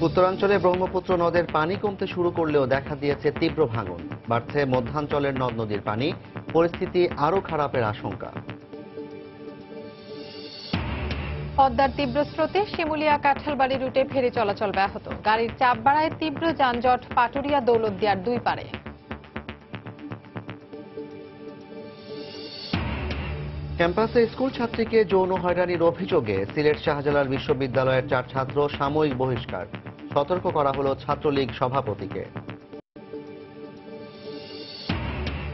উত্তরাঞ্চলে ব্রহ্মপুত্র নদের পানি কমতে শুরু করলেও দেখা দিয়েছে তীব্র ভাঙন। বাড়ছে মধ্যাঞ্চলের নদ নদীর পানি, পরিস্থিতি আরও খারাপের আশঙ্কা। পদ্মার তীব্র স্রোতে শিমুলিয়া কাঁঠালবাড়ি রুটে ফেরি চলাচল ব্যাহত। গাড়ির চাপ বাড়ায় তীব্র যানজট পাটুরিয়া দৌলতদিয়ার দুই পারে। ক্যাম্পাসে স্কুল ছাত্রীকে যৌন হয়রানির অভিযোগে সিলেট শাহজালাল বিশ্ববিদ্যালয়ের 4 ছাত্র সাময়িক বহিষ্কার। সতর্ক করা হলো ছাত্রলীগ সভাপতিকে।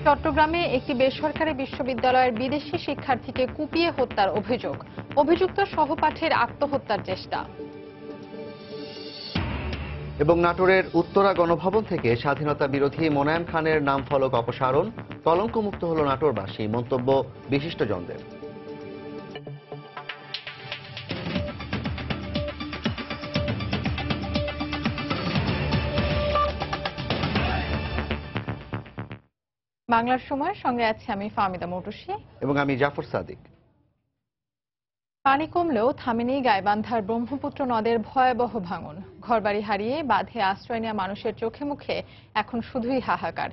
চট্টগ্রামে একটি বেসরকারি বিশ্ববিদ্যালয়ের বিদেশি শিক্ষার্থীকে কুপিয়ে হত্যার অভিযোগ। অভিযুক্ত সহপাঠীর আত্মহত্যার চেষ্টা। এবং নাটোরের উত্তরা গণভবন থেকে স্বাধীনতা বিরোধী মোনায়েম খানের নাম ফলক অপসারণ, কলঙ্কমুক্ত হল নাটোরবাসী, মন্তব্য বিশিষ্টজনদের। বাংলার সময়ের সঙ্গে আছি আমি ফাহমিদা মৌটুসী এবং আমি জাফর সাদিক। পানি কমলেও থামেনি গাইবান্ধার ব্রহ্মপুত্র নদের ভয়াবহ ভাঙন। ঘরবাড়ি হারিয়ে বাঁধে আশ্রয় নেওয়া মানুষের চোখে মুখে এখন শুধুই হাহাকার।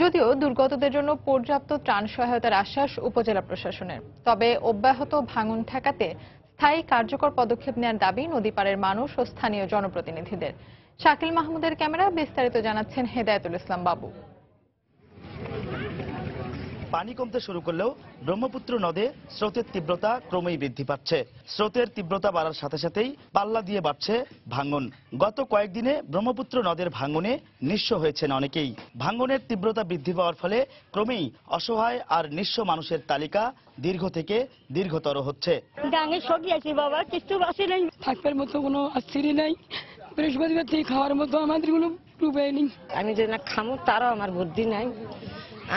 যদিও দুর্গতদের জন্য পর্যাপ্ত ত্রাণ সহায়তার আশ্বাস উপজেলা প্রশাসনের, তবে অব্যাহত ভাঙন ঠেকাতে স্থায়ী কার্যকর পদক্ষেপ নেওয়ার দাবি নদীপাড়ের মানুষ ও স্থানীয় জনপ্রতিনিধিদের। শাকিল মাহমুদের ক্যামেরা বিস্তারিত জানাচ্ছেন হেদায়েতুল ইসলাম বাবু। পানি কমতে শুরু করলেও ব্রহ্মপুত্র নদে স্রোতের তীব্রতা ক্রমেই বৃদ্ধি পাচ্ছে। স্রোতের তীব্রতা বাড়ার সাথে সাথেই পাল্লা দিয়ে বাড়ছে ভাঙন। গত কয়েকদিনে ব্রহ্মপুত্র নদের ভাঙনে নিঃস্ব হয়েছেন অনেকেই। ভাঙনের তীব্রতা বৃদ্ধি পাওয়ার ফলে ক্রমেই অসহায় আর নিঃস্ব মানুষের তালিকা দীর্ঘ থেকে দীর্ঘতর হচ্ছে। ডাঙে সবই আছে বাবা, কিছু বাসে নেই, থাকবার মতো কোনো আশ্রয় নেই। বৃহস্পতিবার থেকে খাওয়ার মতো আমাদের কোনো উপায় নেই। আমি যে না খামো তারও আমার বুদ্ধি নাই।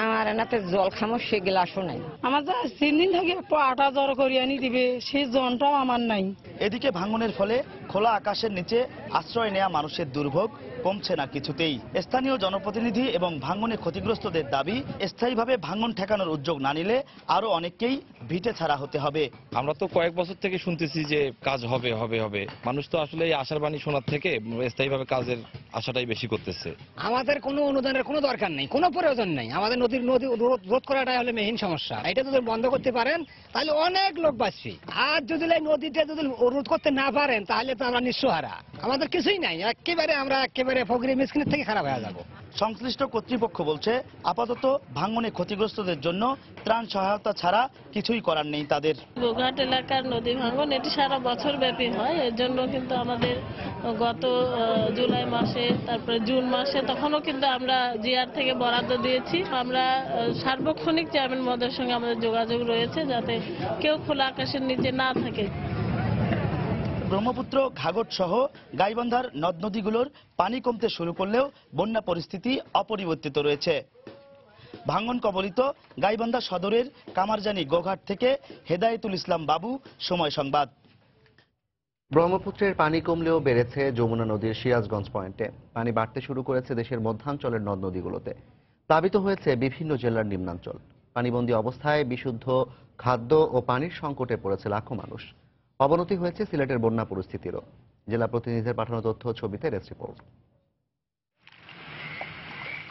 আমার এনাতে জল খামো সে গ্লাসও নাই। আমার যা 3 দিন থেকে আটা জ্বর করিয়ে আনি দিবে, সেই জনটাও আমার নাই। এদিকে ভাঙনের ফলে খোলা আকাশের নিচে আশ্রয় নেওয়া মানুষের দুর্ভোগ কমছে না কিছুতেই। স্থানীয় জনপ্রতিনিধি এবং ভাঙনে ক্ষতিগ্রস্তদের দাবি, স্থায়ীভাবে ভাঙন ঠেকানোর উদ্যোগ না নিলে আরো অনেককেই ভিটে ছাড়া হতে হবে। আমরা তো কয়েক বছর থেকে শুনতেছি যে কাজ হবে হবে হবে, মানুষ তো আসলে এই আশার বাণী শোনার থেকে স্থায়ীভাবে কাজের আশাটাই বেশি করতেছে। আমাদের কোনো অনুদানের কোনো দরকার নেই, কোনো প্রয়োজন নেই। আমাদের নদী রোধ করাটাই হলে মেইন সমস্যা। এটা যদি বন্ধ করতে পারেন তাহলে অনেক লোক বাঁচবে। আর যদি নদীটা যদি রোধ করতে না পারেন তাহলে তো আমরা নিঃস্বহারা, আমাদের কিছুই নাই। আমরা একেবারে ফকির মিসকিনের থেকে খারাপ হয়ে যাব। সংশ্লিষ্ট কর্তৃপক্ষ বলছে আপাতত ভাঙনে ক্ষতিগ্রস্তদের জন্য ত্রাণ সহায়তা ছাড়া কিছুই করার নেই তাদের। গোঘাট এলাকার নদী ভাঙন এটি সারা বছর ব্যাপী হয়। এর জন্য কিন্তু আমাদের গত জুলাই মাসে, তারপরে জুন মাসে তখনও কিন্তু আমরা জিআর থেকে বরাদ্দ দিয়েছি। আমরা সার্বক্ষণিক চেয়ারম্যান মহোদয়ের সঙ্গে আমাদের যোগাযোগ রয়েছে যাতে কেউ খোলা আকাশের নিচে না থাকে। ব্রহ্মপুত্র, ঘাঘট সহ গাইবান্ধার নদ নদীগুলোর পানি কমতে শুরু করলেও বন্যা পরিস্থিতি অপরিবর্তিত রয়েছে। ভাঙন কবলিত গাইবান্ধা সদরের কামারজানি গোঘাট থেকে হেদায়েতুল ইসলাম বাবু, সময় সংবাদ। ব্রহ্মপুত্রের পানি কমলেও বেড়েছে যমুনা নদীর সিরাজগঞ্জ পয়েন্টে। পানি বাড়তে শুরু করেছে দেশের মধ্যাঞ্চলের নদ নদীগুলোতে। প্লাবিত হয়েছে বিভিন্ন জেলার নিম্নাঞ্চল। পানিবন্দী অবস্থায় বিশুদ্ধ খাদ্য ও পানির সংকটে পড়েছে লাখো মানুষ। অবনতি হয়েছে সিলেটের বন্যা পরিস্থিতিরও। জেলা প্রতিনিধিদের পাঠানো তথ্য ছবিতে ডেস্ক রিপোর্ট।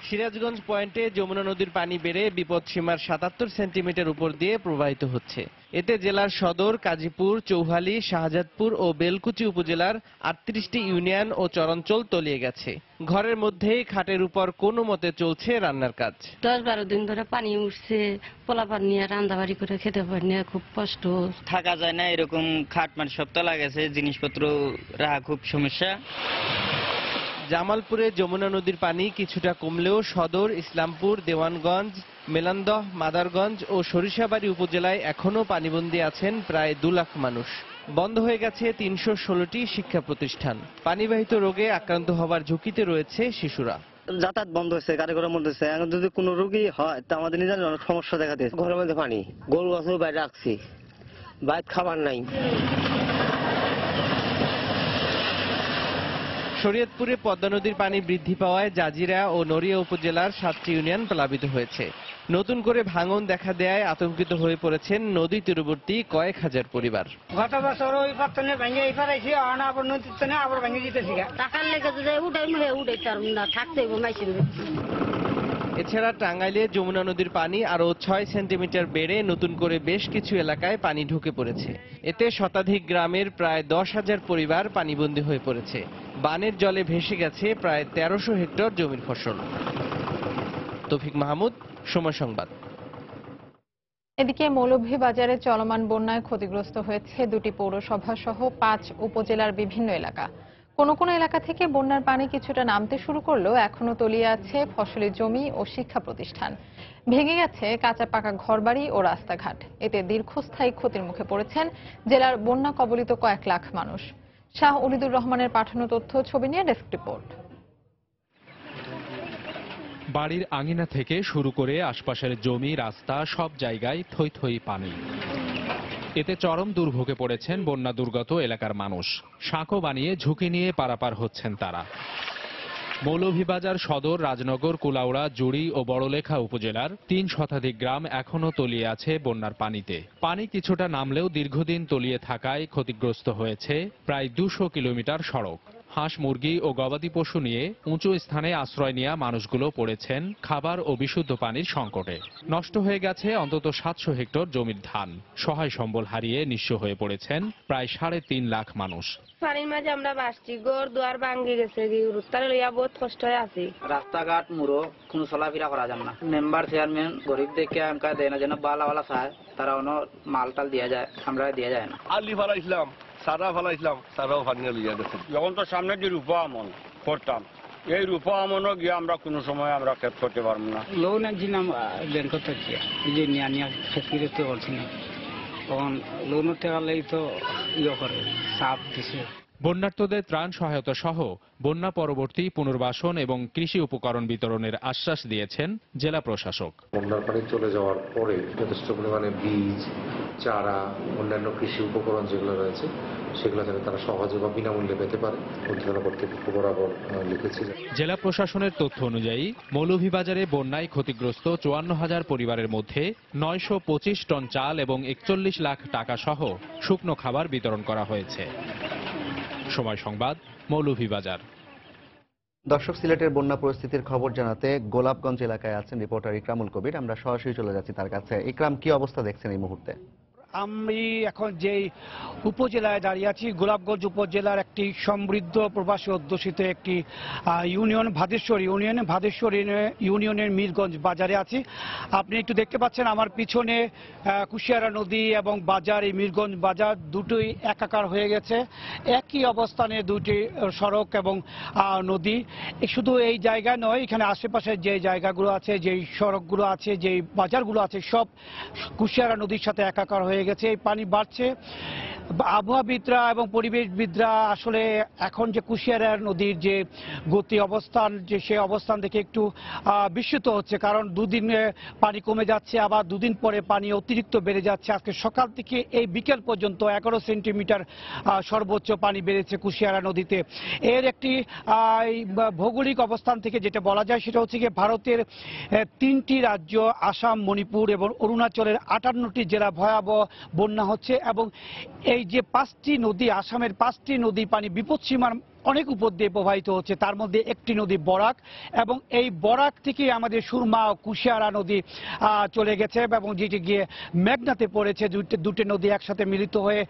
সিরাজগঞ্জ পয়েন্টে যমুনা নদীর পানি বেড়ে বিপদসীমার 77 সেন্টিমিটার উপর দিয়ে প্রবাহিত হচ্ছে। এতে জেলার সদর, কাজীপুর, চৌহালি, শাহজাদপুর ও বেলকুচি উপজেলার 38টি ইউনিয়ন ও চরাঞ্চল তলিয়ে গেছে। ঘরের মধ্যেই খাটের উপর কোনো মতে চলছে রান্নার কাজ। 10-12 দিন ধরে পানি উঠছে, পোলাপান নিয়ে রান্দাবাড়ি করে খেতে পারি না, খুব কষ্ট। থাকা যায় না, এরকম খাট মাট সব তলা গেছে, জিনিসপত্র রাখা খুব সমস্যা। জামালপুরে যমুনা নদীর পানি কিছুটা কমলেও সদর, ইসলামপুর, দেওয়ানগঞ্জ, মেলান্দহ, মাদারগঞ্জ ও সরিষাবাড়ী উপজেলায় এখনও পানিবন্দী আছেন প্রায় 2 লাখ মানুষ। বন্ধ হয়ে গেছে 316টি শিক্ষা প্রতিষ্ঠান। পানিবাহিত রোগে আক্রান্ত হওয়ার ঝুঁকিতে রয়েছে শিশুরা। যাতায়াত বন্ধ হয়েছে, গাড়ি ঘোড়া বন্ধ হয়েছে। এখন যদি কোনো রোগী হয় তা আমাদের নিজের অনেক সমস্যা দেখা দিয়েছে। ঘরের মধ্যে পানি, গরু গাছও বাইরে রাখছি, বাইরে খাবার নাই। শরীয়তপুরে পদ্মা নদীর পানি বৃদ্ধি পাওয়ায় জাজিরা ও নড়িয়া উপজেলার 7টি ইউনিয়ন প্লাবিত হয়েছে। নতুন করে ভাঙন দেখা দেয়ায় আতঙ্কিত হয়ে পড়েছেন নদী তীরবর্তী কয়েক হাজার পরিবার। গত বছর ওই পাত্তনে ভেঙে এই পারাইছি আবার নদীতে আবার ভেঙে দিতেছি টাকার লেগে যদি উঠাই তার না থাকতে মাইছিল। এছাড়া টাঙ্গাইলে যমুনা নদীর পানি আরও 6 সেন্টিমিটার বেড়ে নতুন করে বেশ কিছু এলাকায় পানি ঢুকে পড়েছে। এতে শতাধিক গ্রামের প্রায় 10,000 পরিবার পানিবন্দী হয়ে পড়েছে। বানের জলে ভেসে গেছে প্রায় 1300 হেক্টর জমির ফসল। তৌফিক মাহমুদ, সময় সংবাদ। এদিকে মৌলভীবাজারে চলমান বন্যায় ক্ষতিগ্রস্ত হয়েছে 2টি পৌরসভা সহ 5 উপজেলার বিভিন্ন এলাকা। কোনো কোনো এলাকা থেকে বন্যার পানি কিছুটা নামতে শুরু করলেও এখনো তলিয়ে আছে ফসলি জমি ও শিক্ষা প্রতিষ্ঠান। ভেঙে গেছে কাঁচা পাকা ঘরবাড়ি ও রাস্তাঘাট। এতে দীর্ঘস্থায়ী ক্ষতির মুখে পড়েছেন জেলার বন্যা কবলিত কয়েক লাখ মানুষ। শাহ ওলিদুর রহমানের পাঠানো তথ্য ছবি নিয়ে ডেস্ক রিপোর্ট। বাড়ির আঙিনা থেকে শুরু করে আশপাশের জমি, রাস্তা সব জায়গায় থই থই পানি। এতে চরম দুর্ভোগে পড়েছেন বন্যা দুর্গত এলাকার মানুষ। সাঁকো বানিয়ে ঝুঁকি নিয়ে পারাপার হচ্ছেন তারা। মৌলভীবাজার সদর, রাজনগর, কুলাউড়া, জুড়ি ও বড়লেখা উপজেলার 3 শতাধিক গ্রাম এখনো তলিয়ে আছে বন্যার পানিতে। পানি কিছুটা নামলেও দীর্ঘদিন তলিয়ে থাকায় ক্ষতিগ্রস্ত হয়েছে প্রায় 200 কিলোমিটার সড়ক। হাঁস, মুরগি ও গবাদি পশু নিয়ে উঁচু স্থানে আশ্রয় নেওয়া মানুষগুলো পড়েছেন খাবার ও বিশুদ্ধ পানির সংকটে। নষ্ট হয়ে গেছে অন্তত 700 হেক্টর জমির ধান। সহায় সম্বল হারিয়ে নিঃস্ব হয়ে পড়েছেন প্রায় 3.5 লাখ মানুষ। পানির মাঝে আমরা বাসছি, ঘর দুয়ার ভাঙ্গি গেছে, তাহলে লইয়া বহুত কষ্ট হয়ে আছি। রাস্তাঘাট মুড়ো কোনো চলাফেরা করা যাবে না। মেম্বার চেয়ারম্যান গরিব দেখে আমকা দেয় না, যেন বালা চায় তারা অন্য মাল টাল দিয়া যায়, আমরা দিয়া যায় না। আলি ফালা ইসলাম, সারা ফালা ইসলাম, সারাও ফানিয়ে লিয়া গেছে। যখন তো সামনে যে রূপা আমন করতাম, এই রূপা আমনও গিয়ে আমরা কোনো সময় আমরা খেত করতে পারবো না। লোন একদিন ব্যাংক থেকে যে নিয়ে ফেসিলিটি তো করছি না, তখন লোন উঠতে গেলেই তো করে চাপ দিছে। বন্যার্তদের ত্রাণ সহায়তা সহ বন্যা পরবর্তী পুনর্বাসন এবং কৃষি উপকরণ বিতরণের আশ্বাস দিয়েছেন জেলা প্রশাসক। বন্যার পানি চলে যাওয়ার পরে যথেষ্ট পরিমাণে বীজ, চারা, অন্যান্য কৃষি উপকরণ যেগুলো রয়েছে সেগুলো যেন তারা সহজে বা বিনামূল্যে পেতে পারে উদ্ধার কর্তৃপক্ষ বরাবর লিখেছি। জেলা প্রশাসনের তথ্য অনুযায়ী মৌলভীবাজারে বন্যায় ক্ষতিগ্রস্ত 54,000 পরিবারের মধ্যে 925 টন চাল এবং 41 লাখ টাকা সহ শুকনো খাবার বিতরণ করা হয়েছে। সময় সংবাদ, মৌলভীবাজার। দর্শক, সিলেটের বন্যা পরিস্থিতির খবর জানাতে গোলাপগঞ্জ এলাকায় আছেন রিপোর্টার ইকরামুল কবির। আমরা সরাসরি চলে যাচ্ছি তার কাছে। ইকরাম, কি অবস্থা দেখছেন এই মুহূর্তে? আমি এখন যেই উপজেলায় দাঁড়িয়ে আছি, গোলাপগঞ্জ উপজেলার একটি সমৃদ্ধ প্রবাসী অধ্যুষিত একটি ইউনিয়ন ভাদেশ্বর ইউনিয়নের মীরগঞ্জ বাজারে আছি। আপনি একটু দেখতে পাচ্ছেন আমার পিছনে কুশিয়ারা নদী এবং বাজার, এই মীরগঞ্জ বাজার দুটোই একাকার হয়ে গেছে। একই অবস্থানে দুটি সড়ক এবং নদী। শুধু এই জায়গা নয়, এখানে আশেপাশে যে জায়গাগুলো আছে, যেই সড়কগুলো আছে, যেই বাজারগুলো আছে, সব কুশিয়ারা নদীর সাথে একাকার হয়ে গেছে। এই পানি বাড়ছে। আবহাওয়াবিদরা এবং পরিবেশবিদরা আসলে এখন যে কুশিয়ারা নদীর যে গতি অবস্থান, যে সে অবস্থান দেখে একটু বিস্মিত হচ্ছে, কারণ দুদিন পানি কমে যাচ্ছে, আবার দুদিন পরে পানি অতিরিক্ত বেড়ে যাচ্ছে। আজকে সকাল থেকে এই বিকেল পর্যন্ত 11 সেন্টিমিটার সর্বোচ্চ পানি বেড়েছে কুশিয়ারা নদীতে। এর একটি ভৌগোলিক অবস্থান থেকে যেটা বলা যায় সেটা হচ্ছে গিয়ে ভারতের 3টি রাজ্য আসাম, মণিপুর এবং অরুণাচলের 58টি জেলা ভয়াবহ বন্যা হচ্ছে, এবং এই যে 5টি নদী, আসামের 5টি নদী পানি বিপদসীমার অনেক উপর দিয়ে প্রবাহিত হচ্ছে। তার মধ্যে একটি নদী বরাক, এবং এই বরাক থেকে আমাদের সুরমা ও কুশিয়ারা নদী চলে গেছে এবং যেটি গিয়ে মেঘনাতে পড়েছে। দুটি নদী একসাথে মিলিত হয়ে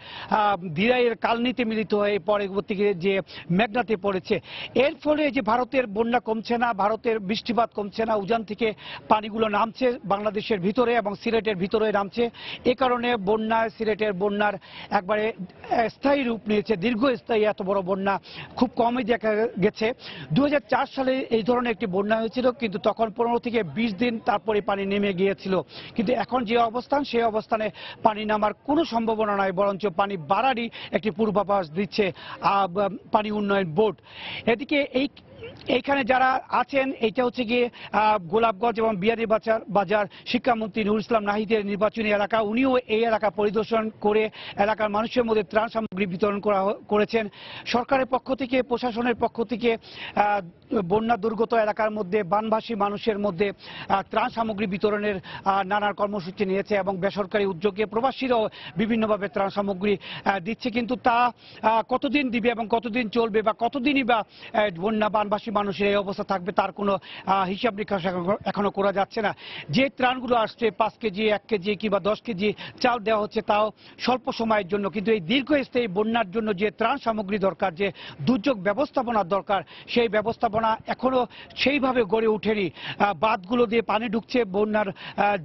দিরাইয়ের কালনিতে মিলিত হয়ে পরবর্তীতে যে মেঘনাতে পড়েছে। এর ফলে যে ভারতের বন্যা কমছে না, ভারতের বৃষ্টিপাত কমছে না, উজান থেকে পানিগুলো নামছে বাংলাদেশের ভিতরে এবং সিলেটের ভিতরে নামছে। এ কারণে বন্যায়, সিলেটের বন্যার একবারে স্থায়ী রূপ নিয়েছে। দীর্ঘস্থায়ী এত বড় বন্যা খুব কমই দেখা গেছে। 2004 সালে এই ধরনের একটি বন্যা হয়েছিল, কিন্তু তখন 15 থেকে 20 দিন তারপরে পানি নেমে গিয়েছিল। কিন্তু এখন যে অবস্থান, সেই অবস্থানে পানি নামার কোনো সম্ভাবনা নাই, বরঞ্চ পানি বাড়ারই একটি পূর্বাভাস দিচ্ছে পানি উন্নয়ন বোর্ড। এদিকে এইখানে যারা আছেন এটা হচ্ছে গিয়ে গোলাপগঞ্জ এবং বিয়ানীবাজার শিক্ষামন্ত্রী নুরুল ইসলাম নাহিদের নির্বাচনী এলাকা। উনিও এই এলাকা পরিদর্শন করে এলাকার মানুষের মধ্যে ত্রাণ সামগ্রী বিতরণ করেছেন। সরকারের পক্ষ থেকে, প্রশাসনের পক্ষ থেকে বন্যা দুর্গত এলাকার মধ্যে বানভাসী মানুষের মধ্যে ত্রাণ সামগ্রী বিতরণের নানা কর্মসূচি নিয়েছে এবং বেসরকারি উদ্যোগে প্রবাসীরাও বিভিন্নভাবে ত্রাণ সামগ্রী দিচ্ছে। কিন্তু তা কতদিন দিবে এবং কতদিন চলবে বা কতদিনই বা বন্যা বানভাসী মানুষের এই অবস্থা থাকবে তার কোনো হিসাব নিকাশ এখনো করা যাচ্ছে না। যে ত্রাণগুলো আসছে 5 কেজি, 1 কেজি কিংবা 10 কেজি চাল দেওয়া হচ্ছে তাও স্বল্প সময়ের জন্য, কিন্তু এই দীর্ঘস্থায়ী বন্যার জন্য যে ত্রাণ সামগ্রী দরকার, যে দুর্যোগ ব্যবস্থাপনার দরকার, সেই ব্যবস্থাপনা এখনো সেইভাবে গড়ে ওঠেনি। বাঁধগুলো দিয়ে পানি ঢুকছে, বন্যার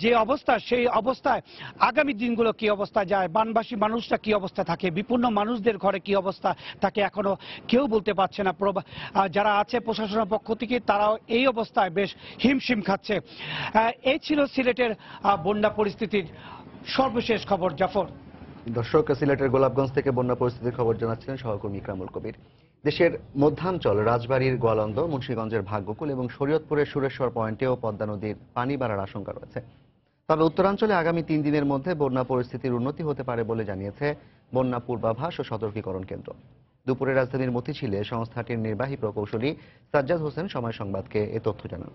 যে অবস্থা সেই অবস্থায় আগামী দিনগুলো কি অবস্থা যায়, বানবাসী মানুষরা কি অবস্থা থাকে, বিপন্ন মানুষদের ঘরে কি অবস্থা থাকে এখনো কেউ বলতে পারছে না। যারা আছে প্রশাসনের পক্ষ থেকে তারাও এই অবস্থায় বেশ হিমশিম খাচ্ছে। এই ছিল সিলেটের বন্যা পরিস্থিতির সর্বশেষ খবর। জাফর। দর্শক, সিলেটের গোলাপগঞ্জ থেকে বন্যা পরিস্থিতির খবর জানাচ্ছিলেন সহকর্মী ইকরামুল কবির। দেশের মধ্যাঞ্চল রাজবাড়ীর গোয়ালন্দ, মুন্সিগঞ্জের ভাগ্যকুল এবং শরীয়তপুরের সুরেশ্বর পয়েন্টেও পদ্মা নদীর পানি বাড়ার আশঙ্কা রয়েছে। তবে উত্তরাঞ্চলে আগামী 3 দিনের মধ্যে বন্যা পরিস্থিতির উন্নতি হতে পারে বলে জানিয়েছে বন্যা পূর্বাভাস ও সতর্কীকরণ কেন্দ্র। দুপুরে রাজধানীর মতিঝিলে সংস্থাটির নির্বাহী প্রকৌশলী সাজ্জাদ হোসেন সময় সংবাদকে এ তথ্য জানান।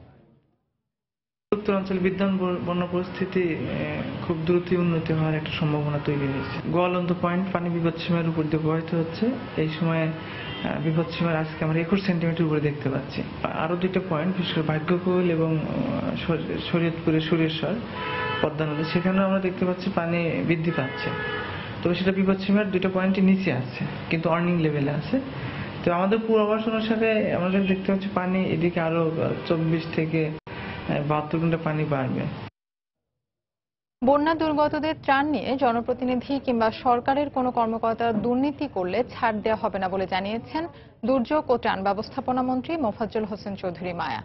উত্তরাঞ্চল বিদ্যমান বন্যা পরিস্থিতি খুব দ্রুতই উন্নতি হওয়ার একটা সম্ভাবনা তৈরি হয়েছে। গোয়ালন্দ পয়েন্ট পানি বিপদসীমার উপর দিয়ে প্রবাহিত হচ্ছে। এই সময়ে বিপদসীমার আজকে আমরা 21 সেন্টিমিটার উপরে দেখতে পাচ্ছি। আরো 2টা পয়েন্ট, বিশেষ করে ভাগ্যকুল এবং শরীয়তপুরের সুরেশ্বর পদ্মা নদী, সেখানেও আমরা দেখতে পাচ্ছি পানি বৃদ্ধি পাচ্ছে। তবে সেটা বিপদসীমার 2টা পয়েন্টই নিচে আছে, কিন্তু অর্নিং লেভেলে আছে। তো আমাদের পূর্বাভাস অনুসারে আমরা দেখতে পাচ্ছি পানি এদিকে আরো 24 থেকে 72 ঘন্টা পানি বাড়বে। বন্যা দুর্গতদের ত্রাণ নিয়ে জনপ্রতিনিধি কিংবা সরকারের কোনো কর্মকর্তা দুর্নীতি করলে ছাড় দেওয়া হবে না বলে জানিয়েছেন দুর্যোগ ও ত্রাণ ব্যবস্থাপনা মন্ত্রী মোফাজ্জল হোসেন চৌধুরী মায়া।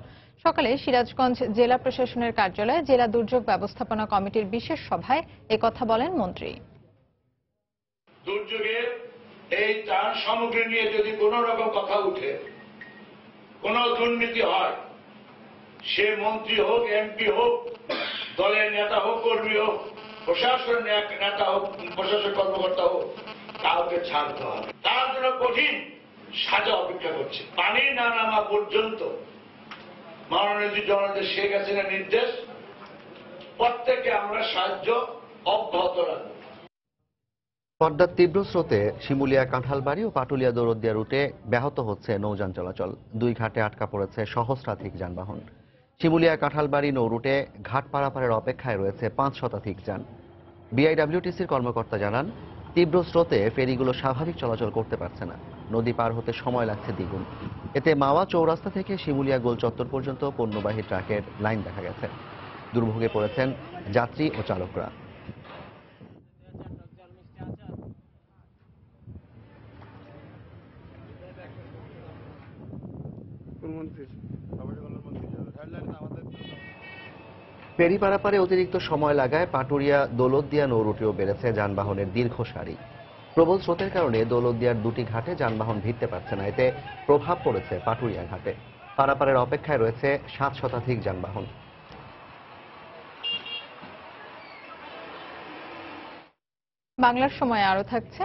সকালে সিরাজগঞ্জ জেলা প্রশাসনের কার্যালয়ে জেলা দুর্যোগ ব্যবস্থাপনা কমিটির বিশেষ সভায় একথা বলেন মন্ত্রী। দুর্যোগের এই ত্রাণ সামগ্রী নিয়ে যদি কোনো রকম কথা উঠে, কোনো দুর্নীতি হয়, সে মন্ত্রী হোক, এমপি হোক, দলের নেতা হোক, কর্মী হোক, প্রশাসনের নেতা হোক, প্রশাসন কর্মকর্তা হোক, কাউকে ছাড় দেওয়া হবে। তার জন্য কঠিন সাজা অপেক্ষা করছে। পানি না নামা পর্যন্ত মাননীয় জননেত্রী শেখ হাসিনার নির্দেশ, প্রত্যেকে আমরা সাহায্য অব্যাহত রাখব। পদ্মার তীব্র স্রোতে শিমুলিয়া কাঁঠালবাড়ি ও পাটুলিয়া দৌলতদিয়া রুটে ব্যাহত হচ্ছে নৌযান চলাচল। 2 ঘাটে আটকা পড়েছে সহস্রাধিক যানবাহন। শিমুলিয়া কাঁঠালবাড়ি নৌ রুটে ঘাট পারাপারের অপেক্ষায় রয়েছে 5 শতাধিক যান। বিআইডব্লিউটিসির কর্মকর্তা জানান, তীব্র স্রোতে ফেরিগুলো স্বাভাবিক চলাচল করতে পারছে না। নদী পার হতে সময় লাগছে দ্বিগুণ। এতে মাওয়া চৌরাস্তা থেকে শিমুলিয়া গোল চত্বর পর্যন্ত পণ্যবাহী ট্রাকের লাইন দেখা গেছে। দুর্ভোগে পড়েছেন যাত্রী ও চালকরা। ফেরি পারাপারে অতিরিক্ত সময় লাগায় পাটুরিয়া দৌলতদিয়া নৌরুটেও বেড়েছে যানবাহনের দীর্ঘ সারি। প্রবল স্রোতের কারণে দৌলতদিয়ার 2টি ঘাটে যানবাহন ভিড়তে পারছে না। এতে প্রভাব পড়েছে পাটুরিয়া ঘাটে। পারাপারের অপেক্ষায় রয়েছে 7 শতাধিক যানবাহন। বাংলার সময় আরো থাকছে।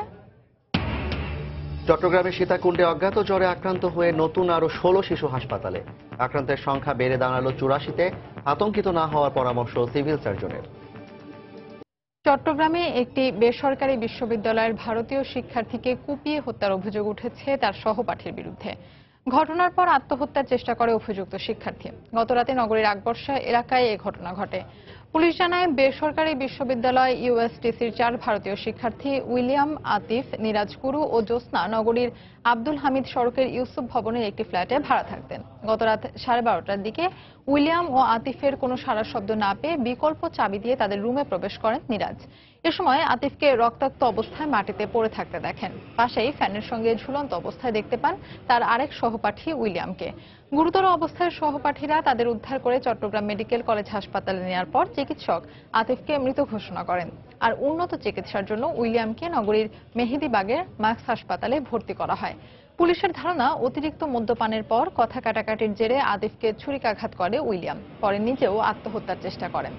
চট্টগ্রামের সীতাকুণ্ডে অজ্ঞাত জ্বরে আক্রান্ত হয়ে নতুন আরো 16 শিশু হাসপাতালে। আক্রান্তের সংখ্যা বেড়ে দাঁড়ালো 84-তে। আতঙ্কিত না হওয়ার পরামর্শ সিভিল সার্জনের। চট্টগ্রামে একটি বেসরকারি বিশ্ববিদ্যালয়ের ভারতীয় শিক্ষার্থীকে কুপিয়ে হত্যার অভিযোগ উঠেছে তার সহপাঠীর বিরুদ্ধে। ঘটনার পর আত্মহত্যার চেষ্টা করে অভিযুক্ত শিক্ষার্থী। গতরাতে নগরীর আকবর্ষা এলাকায় এই ঘটনা ঘটে। পুলিশ জানায়, বেসরকারি বিশ্ববিদ্যালয় ইউএসটিসির 4 ভারতীয় শিক্ষার্থী উইলিয়াম, আতিফ, নিরাজ কুরু ও জ্যোৎস্না নগরীর আব্দুল হামিদ সড়কের ইউসুফ ভবনের একটি ফ্ল্যাটে ভাড়া থাকতেন। গতরাত 12:30টার দিকে উইলিয়াম ও আতিফের কোনো সাড়া শব্দ না পেয়ে বিকল্প চাবি দিয়ে তাদের রুমে প্রবেশ করেন নিরাজ। এ সময় আতিফকে রক্তাক্ত অবস্থায় মাটিতে পড়ে থাকতে দেখেন। পাশেই ফ্যানের সঙ্গে ঝুলন্ত অবস্থায় দেখতে পান তার আরেক সহপাঠী উইলিয়ামকে। গুরুতর অবস্থায় সহপাঠীরা তাদের উদ্ধার করে চট্টগ্রাম মেডিকেল কলেজ হাসপাতালে নেওয়ার পর চিকিৎসক আতিফকে মৃত ঘোষণা করেন। আর উন্নত চিকিৎসার জন্য উইলিয়ামকে নগরীর মেহেদীবাগের ম্যাক্স হাসপাতালে ভর্তি করা হয়। পুলিশের ধারণা, অতিরিক্ত মদ্যপানের পর কথা কাটাকাটির জেরে আদিফকে ছুরিকাঘাত করে উইলিয়াম, পরে নিজেও আত্মহত্যার চেষ্টা করেন।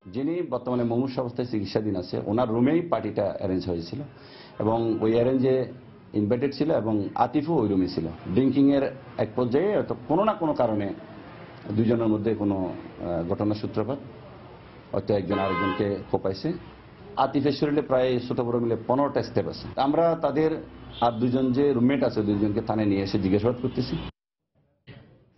যিনি বর্তমানে মুমূর্ষু অবস্থায় চিকিৎসাধীন আছে, ওনার রুমেই পার্টিটা অ্যারেঞ্জ হয়েছিল এবং ওই অ্যারেঞ্জে ইনভাইটেড ছিল এবং আতিফও ওই রুমে ছিল। ড্রিঙ্কিং এর এক পর্যায়ে কোনো না কোনো কারণে দুজনের মধ্যে কোনো ঘটনার সূত্রপাত, হয়তো একজন আরেকজনকে কোপাইছে। আতিফের শরীরে প্রায় ছোট বড় মিলে 15টা স্টেপ আছে। আমরা তাদের আর দুজন যে রুমমেট আছে দুজনকে থানায় নিয়ে এসে জিজ্ঞাসাবাদ করতেছি।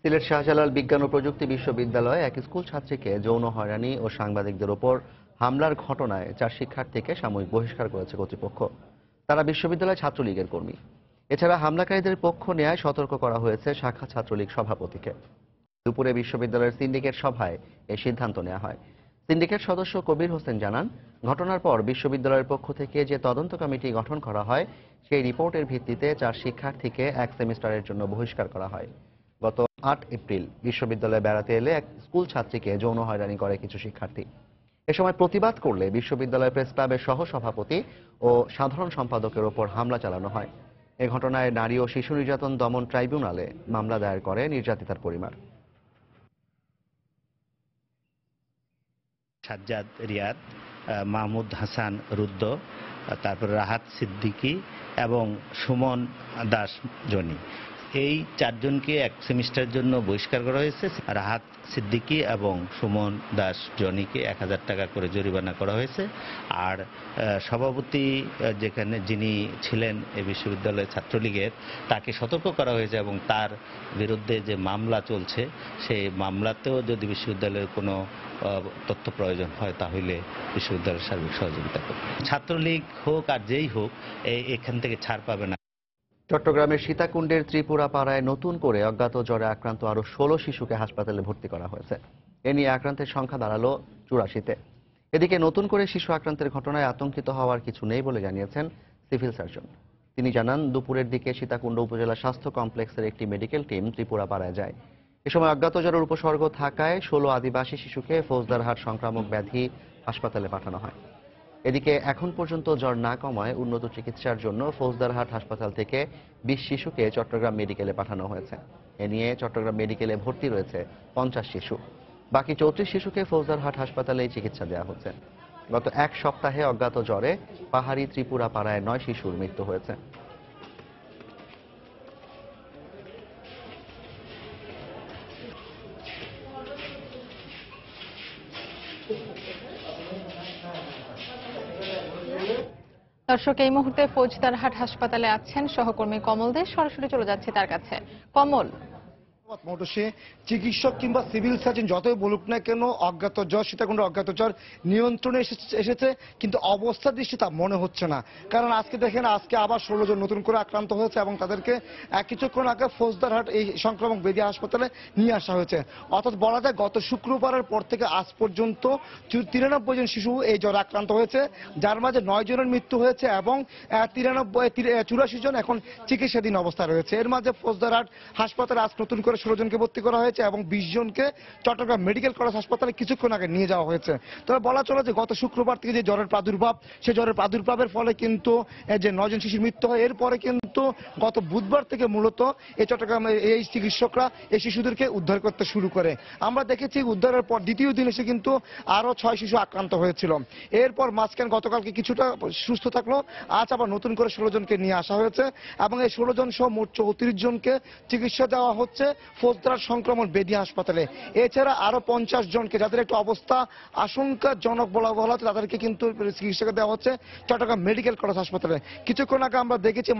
সিলেট শাহজালাল বিজ্ঞান ও প্রযুক্তি বিশ্ববিদ্যালয়ে এক স্কুল ছাত্রীকে যৌন হয়রানি ও সাংবাদিকদের ওপর হামলার ঘটনায় 4 শিক্ষার্থীকে সাময়িক বহিষ্কার করেছে কর্তৃপক্ষ। তারা বিশ্ববিদ্যালয় ছাত্রলীগের কর্মী। এছাড়া হামলাকারীদের পক্ষ নেয় সতর্ক করা হয়েছে শাখা ছাত্রলীগ সভাপতিকে। দুপুরে বিশ্ববিদ্যালয়ের সিন্ডিকেট সভায় এই সিদ্ধান্ত নেওয়া হয়। সিন্ডিকেট সদস্য কবির হোসেন জানান, ঘটনার পর বিশ্ববিদ্যালয়ের পক্ষ থেকে যে তদন্ত কমিটি গঠন করা হয় সেই রিপোর্টের ভিত্তিতে 4 শিক্ষার্থীকে 1 সেমিস্টারের জন্য বহিষ্কার করা হয়। গত 8 এপ্রিল বিশ্ববিদ্যালয়ে বেড়াতে এলে এক স্কুল ছাত্রীকে যৌন হয়রানি করে কিছু শিক্ষার্থী। এ সময় প্রতিবাদ করলে বিশ্ববিদ্যালয় প্রেস ক্লাবের সহ সভাপতি ও সাধারণ সম্পাদকের ওপর হামলা চালানো হয়। এ ঘটনায় নারী ও শিশু নির্যাতন দমন ট্রাইব্যুনালে মামলা দায়ের করে নির্যাতিতার পরিবার। সাজ্জাদ রিয়াদ, মাহমুদ হাসান রুদ্র, তারপর রাহাত সিদ্দিকী এবং সুমন দাস জনি, এই 4 জনকে 1 সেমিস্টারের জন্য বহিষ্কার করা হয়েছে। রাহাত সিদ্দিকী এবং সুমন দাস জনিকে 1000 টাকা করে জরিমানা করা হয়েছে। আর সভাপতি যেখানে যিনি ছিলেন এই বিশ্ববিদ্যালয়ের ছাত্রলীগের, তাকে সতর্ক করা হয়েছে এবং তার বিরুদ্ধে যে মামলা চলছে সেই মামলাতেও যদি বিশ্ববিদ্যালয়ের কোনো তথ্য প্রয়োজন হয় তাহলে বিশ্ববিদ্যালয়ের সার্বিক সহযোগিতা করবে। ছাত্রলীগ হোক আর যেই হোক এখান থেকে ছাড় পাবে না। চট্টগ্রামের সীতাকুণ্ডের ত্রিপুরা পাড়ায় নতুন করে অজ্ঞাত জ্বরে আক্রান্ত আরো 16 শিশুকে হাসপাতালে ভর্তি করা হয়েছে। এ নিয়ে আক্রান্তের সংখ্যা দাঁড়ালো 84-তে। এদিকে নতুন করে শিশু আক্রান্তের ঘটনায় আতঙ্কিত হওয়ার কিছু নেই বলে জানিয়েছেন সিভিল সার্জন। তিনি জানান, দুপুরের দিকে সীতাকুণ্ড উপজেলা স্বাস্থ্য কমপ্লেক্সের একটি মেডিকেল টিম ত্রিপুরা পাড়ায় যায়। এ সময় অজ্ঞাত জ্বরের উপসর্গ থাকায় 16 আদিবাসী শিশুকে ফৌজদারহাট সংক্রামক ব্যাধি হাসপাতালে পাঠানো হয়। এদিকে এখন পর্যন্ত জ্বর না কমায় উন্নত চিকিৎসার জন্য ফৌজদারহাট হাসপাতাল থেকে 20 শিশুকে চট্টগ্রাম মেডিকেলে পাঠানো হয়েছে। এ নিয়ে চট্টগ্রাম মেডিকেলে ভর্তি রয়েছে 50 শিশু। বাকি 34 শিশুকে ফৌজদারহাট হাসপাতালে চিকিৎসা দেওয়া হচ্ছে। গত 1 সপ্তাহে অজ্ঞাত জ্বরে পাহাড়ি ত্রিপুরা পাড়ায় 9 শিশুর মৃত্যু হয়েছে। দর্শক, এই মুহূর্তে ফৌজদারহাট হাসপাতালে আছেন সহকর্মী কমল দে। সরাসরি চলে যাচ্ছে তার কাছে। কমল, মোটরসে চিকিৎসক কিংবা সিভিল সার্জন যতই বলুক না কেন, অজ্ঞাত জ্বর, সীতাকুণ্ডে অজ্ঞাত জ্বর নিয়ন্ত্রণে এসেছে, কিন্তু অবস্থার দৃষ্টি তা মনে হচ্ছে না। কারণ আজকে দেখেন, আজকে আবার 16 জন নতুন করে আক্রান্ত হয়েছে এবং তাদেরকে কিছুক্ষণ আগে ফৌজদারহাট এই সংক্রামক ব্যাধি হাসপাতালে নিয়ে আসা হয়েছে। অর্থাৎ বলা যায় গত শুক্রবারের পর থেকে আজ পর্যন্ত 93 জন শিশু এই জ্বরে আক্রান্ত হয়েছে, যার মাঝে 9 জনের মৃত্যু হয়েছে এবং 84 জন এখন চিকিৎসাধীন অবস্থায় রয়েছে। এর মাঝে ফৌজদারহাট হাসপাতালে আজ নতুন করে 16 জনকে ভর্তি করা হয়েছে এবং 20 জনকে চট্টগ্রাম মেডিকেল কলেজ হাসপাতালে কিছুক্ষণ আগে নিয়ে যাওয়া হয়েছে। তবে বলা চলে যে গত শুক্রবার থেকে যে জ্বরের প্রাদুর্ভাব, সেই জ্বরের প্রাদুর্ভাবের ফলে কিন্তু যে 9 জন শিশুর মৃত্যু হয়, এরপরে কিন্তু গত বুধবার থেকে মূলত এই চট্টগ্রামে এই চিকিৎসকরা এই শিশুদেরকে উদ্ধার করতে শুরু করে। আমরা দেখেছি উদ্ধারের পর দ্বিতীয় দিন এসে কিন্তু আরো 6 শিশু আক্রান্ত হয়েছিল। এরপর মাঝখানে গতকালকে কিছুটা সুস্থ থাকলো, আজ আবার নতুন করে 16 জনকে নিয়ে আসা হয়েছে এবং এই 16 জন সহ মোট 34 জনকে চিকিৎসা দেওয়া হচ্ছে ফৌজদারহাট সংক্রমণ ব্যাধি হাসপাতালে। এছাড়া আরো 50 জনকে, যাদের একটু অবস্থা আশঙ্কাজনক বলা হচ্ছে, তাদেরকে কিন্তু চিকিৎসা দেওয়া হচ্ছে চট্টগ্রাম মেডিকেল কলেজ হাসপাতালে। কিছুক্ষণ আগে আমরা দেখেছি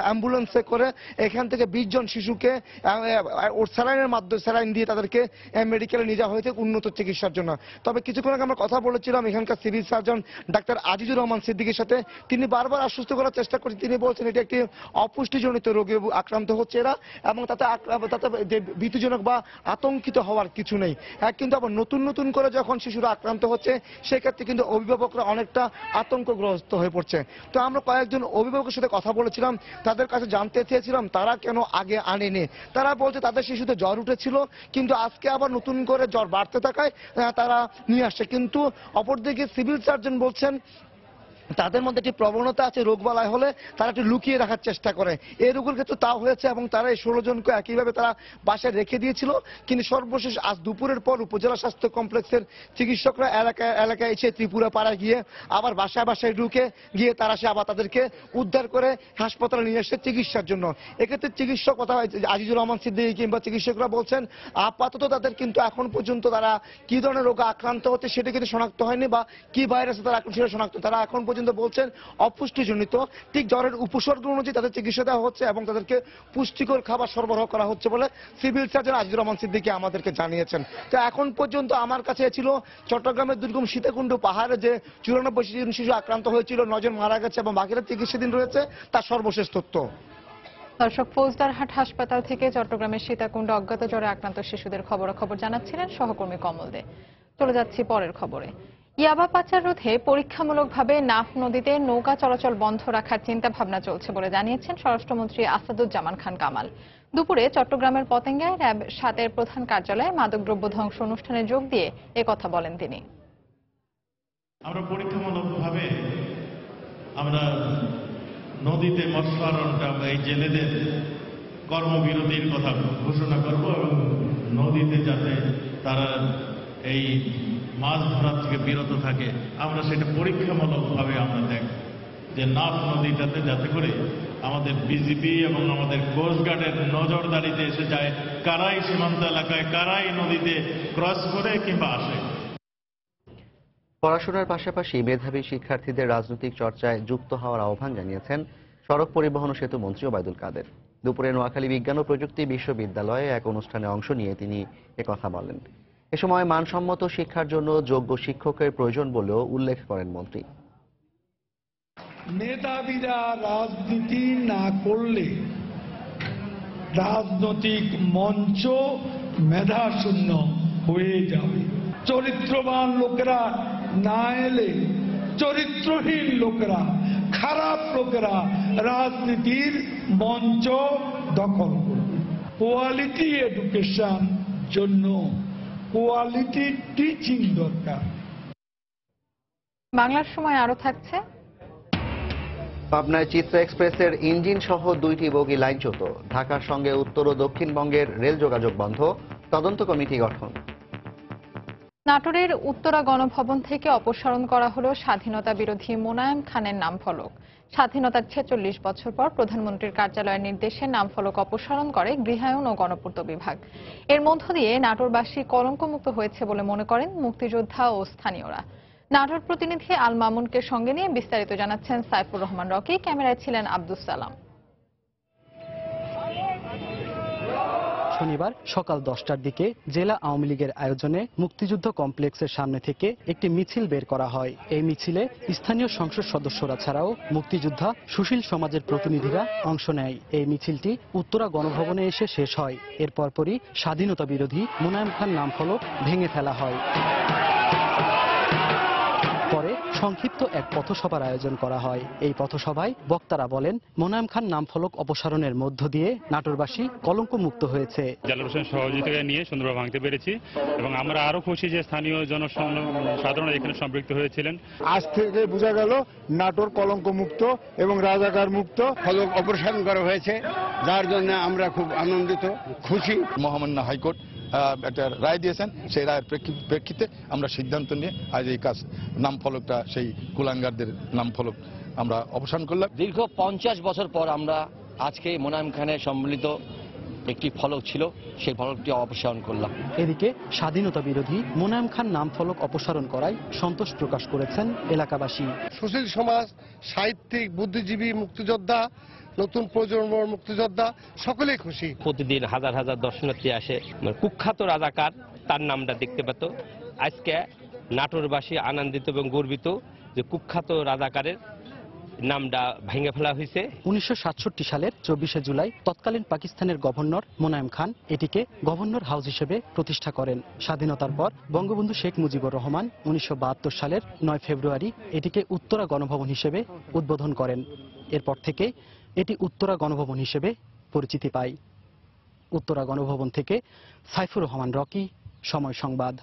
অ্যাম্বুলেন্সে করে এখান থেকে 20 জন শিশুকে স্যালাইনের মাধ্যমে স্যালাইন দিয়ে তাদেরকে মেডিকেলে নিয়ে যাওয়া হয়েছে উন্নত চিকিৎসার জন্য। তবে কিছুক্ষণ আগে আমরা কথা বলেছিলাম এখানকার civil surgeon doctor Azizur Rahman সিদ্দিকীর সাথে। তিনি বারবার আশ্বস্ত করার চেষ্টা করছেন। তিনি বলছেন এটি একটি অপুষ্টিজনিত রোগে আক্রান্ত হচ্ছে এরা এবং তাতে যে ভীতিজনক বা আতঙ্কিত হওয়ার কিছু নেই। কিন্তু আবার নতুন নতুন করে যখন শিশুরা আক্রান্ত হচ্ছে, সেক্ষেত্রে কিন্তু অভিভাবকরা অনেকটা আতঙ্কগ্রস্ত হয়ে পড়ছে। তো আমরা কয়েকজন অভিভাবকের সাথে কথা বলেছিলাম, তাদের কাছে জানতে চেয়েছিলাম তারা কেন আগে আনেনি। তারা বলছে তাদের শিশুদের জ্বর উঠেছিল, কিন্তু আজকে আবার নতুন করে জ্বর বাড়তে থাকায় তারা নিয়ে আসছে। কিন্তু অপরদিকে সিভিল সার্জন বলছেন তাদের মধ্যে একটি প্রবণতা আছে, রোগবালাই হলে তারা একটু লুকিয়ে রাখার চেষ্টা করে। এই রোগের ক্ষেত্রে তাও হয়েছে এবং তারা এই 16 জনকে একইভাবে তারা বাসায় রেখে দিয়েছিল। কিন্তু সর্বশেষ আজ দুপুরের পর উপজেলা স্বাস্থ্য কমপ্লেক্সের চিকিৎসকরা এলাকায় এসে ত্রিপুরা পাড়ায় গিয়ে আবার বাসায় ঢুকে গিয়ে তারা সে আবার তাদেরকে উদ্ধার করে হাসপাতালে নিয়ে এসে চিকিৎসার জন্য। এক্ষেত্রে চিকিৎসক কথা আজিজুর রহমান সিদ্দিকী কিংবা চিকিৎসকরা বলছেন আপাতত তাদের কিন্তু এখন পর্যন্ত তারা কি ধরনের রোগে আক্রান্ত হচ্ছে সেটা কিন্তু শনাক্ত হয়নি, বা কি ভাইরাসে তারা আক্রান্ত সেটা শনাক্ত। তারা এখন পর্যন্ত বলছেন অপুষ্টিজনিত, ঠিক জ্বরের উপসর্গ অনুযায়ী তাদের চিকিৎসা দেওয়া হচ্ছে এবং তাদেরকে পুষ্টিকর খাবার সরবরাহ করা হচ্ছে বলে সিভিল সার্জন আজিজুর রহমান সিদ্দিকী আমাদেরকে জানিয়েছেন। তো এখন পর্যন্ত আমার কাছে ছিল চট্টগ্রামের দুর্গম সীতাকুণ্ড পাহাড়ে যে 94 জন শিশু আক্রান্ত হয়েছিল, 9 জন মারা গেছে এবং বাকিরা চিকিৎসাধীন রয়েছে, তার সর্বশেষ তথ্য। দর্শক, ফৌজদারহাট হাসপাতাল থেকে চট্টগ্রামের সীতাকুণ্ড অজ্ঞাত জ্বরে আক্রান্ত শিশুদের খবরাখবর জানাচ্ছিলেন সহকর্মী কমল দে। চলে যাচ্ছি পরের খবরে। ইয়াবা পাচার রোধে পরীক্ষামূলকভাবে নাফ নদীতে নৌকা চলাচল বন্ধ রাখার চিন্তা ভাবনা চলছে বলে জানিয়েছেন স্বরাষ্ট্রমন্ত্রী আসাদুজ্জামান খান কামাল। দুপুরে চট্টগ্রামের পতেঙ্গায় র্যাব 7-এর প্রধান কার্যালয়ে মাদকদ্রব্য ধ্বংস অনুষ্ঠানে যোগ দিয়ে একথা বলেন তিনি। আমরা পরীক্ষামূলকভাবে আমরা নদীতে মৎস্য আহরণটা এই জেলেদের কর্মবিরতির কথা ঘোষণা করব এবং নদীতে যাতে তারা এই মাছ ধরার থেকে বিরত থাকে আমরা সেটা পরীক্ষামূলকভাবে আমরা দেখব যে নাফ নদীটাতে যাতে করে আমাদের বিজিবি এবং আমাদের কোস্টগার্ডের নজরদারিতে এসে যায় কারাই সীমান্ত এলাকায় কারাই নদীতে ক্রস করে কিংবা আসে। পড়াশোনার পাশাপাশি মেধাবী শিক্ষার্থীদের রাজনৈতিক চর্চায় যুক্ত হওয়ার আহ্বান জানিয়েছেন সড়ক পরিবহন ও সেতু মন্ত্রী ওবায়দুল কাদের। দুপুরে নোয়াখালী বিজ্ঞান ও প্রযুক্তি বিশ্ববিদ্যালয়ে এক অনুষ্ঠানে অংশ নিয়ে তিনি একথা বলেন। এ সময় মানসম্মত শিক্ষার জন্য যোগ্য শিক্ষকের প্রয়োজন বলেও উল্লেখ করেন মন্ত্রী। মেধাবীরা রাজনীতি না করলে রাজনৈতিক মঞ্চ মেধাশূন্য হয়ে যাবে। চরিত্রবান লোকেরা না এলে চরিত্রহীন লোকেরা, খারাপ লোকেরা রাজনীতির মঞ্চ দখল করবে। কোয়ালিটি এডুকেশন জন্য কোয়ালিটি টিচিং দরকার। বাংলার সময় আরো থাকছে। পাবনায় চিত্রা এক্সপ্রেসের ইঞ্জিন সহ 2টি বগি লাইনচ্যুত। ঢাকার সঙ্গে উত্তর ও দক্ষিণবঙ্গের রেল যোগাযোগ বন্ধ, তদন্ত কমিটি গঠন। নাটোরের উত্তরা গণভবন থেকে অপসারণ করা হলো স্বাধীনতা বিরোধী মোনায়েম খানের নামফলক। স্বাধীনতার 46 বছর পর প্রধানমন্ত্রীর কার্যালয়ের নির্দেশে নামফলক অপসারণ করে গৃহায়ন ও গণপূর্ত বিভাগ। এর মধ্য দিয়ে নাটোরবাসী কলঙ্কমুক্ত হয়েছে বলে মনে করেন মুক্তিযোদ্ধা ও স্থানীয়রা। নাটোর প্রতিনিধি আল মামুনকে সঙ্গে নিয়ে বিস্তারিত জানাচ্ছেন সাইফুর রহমান রকি। ক্যামেরায় ছিলেন আব্দুস সালাম। শনিবার সকাল 10টার দিকে জেলা আওয়ামী লীগের আয়োজনে মুক্তিযুদ্ধ কমপ্লেক্সের সামনে থেকে একটি মিছিল বের করা হয়। এই মিছিলে স্থানীয় সংসদ সদস্যরা ছাড়াও মুক্তিযোদ্ধা সুশীল সমাজের প্রতিনিধিরা অংশ নেয়। এই মিছিলটি উত্তরা গণভবনে এসে শেষ হয়। এর পরপরই স্বাধীনতা বিরোধী মোনায়েম খান নামফলক ভেঙে ফেলা হয়। পরে সংক্ষিপ্ত এক পথসভার আয়োজন করা হয়। এই পথসভায় বক্তারা বলেন, মোনায়েম খান নামফলক অপসারণের মধ্য দিয়ে নাটোরবাসী কলঙ্কমুক্ত হয়েছে। জালাল হোসেন সহযোগিতা নিয়ে সুন্দরভাবে ভাঙতে পেরেছি এবং আমরা আরো খুশি যে স্থানীয় জনসাধারণ এখানে সম্পৃক্ত হয়েছিলেন। আজ থেকে বোঝা গেল নাটোর কলঙ্কমুক্ত এবং রাজাকার মুক্ত। ফলক অপসারণ করা হয়েছে, যার জন্য আমরা খুব আনন্দিত, খুশি। মহামান্য হাইকোর্ট একটা রায় দিয়েছেন, সেই রায়ের প্রেক্ষিতে আমরা সিদ্ধান্ত নিয়ে আজ এই কাজ নামফলকটা সেই কুলাঙ্গারদের নামফলক আমরা অবসান করলাম। দীর্ঘ 50 বছর পর আমরা আজকে মোনায়েম খানের সম্মিলিত একটি ফলক ছিল, সেই ফলকটি অপসারণ করলাম। এদিকে স্বাধীনতা বিরোধী মোনায়েম খান নামফলক অপসারণ করায় সন্তোষ প্রকাশ করেছেন এলাকাবাসী। সুশীল সমাজ, সাহিত্যিক, বুদ্ধিজীবী, মুক্তিযোদ্ধা, নতুন প্রজন্মর মুক্তিযোদ্ধা সকলেই খুশি। প্রতিদিন হাজার হাজার দর্শনার্থী আসে, কুখ্যাত রাজাকার তার নামটা দেখতে পেত। আজকে নাটোরবাসী আনন্দিত এবং গর্বিত যে কুখ্যাত রাজাকারের নামটা ভেঙে ফেলা হয়েছে। 1967 সালের 24শে জুলাই তৎকালীন পাকিস্তানের গভর্নর মোনায়েম খান এটিকে গভর্নর হাউস হিসেবে প্রতিষ্ঠা করেন। স্বাধীনতার পর বঙ্গবন্ধু শেখ মুজিবুর রহমান 1972 সালের 9 ফেব্রুয়ারি এটিকে উত্তরা গণভবন হিসেবে উদ্বোধন করেন। এরপর থেকে এটি উত্তরা গণভবন হিসেবে পরিচিতি পায়। উত্তরা গণভবন থেকে সাইফুর রহমান রকি, সময় সংবাদ।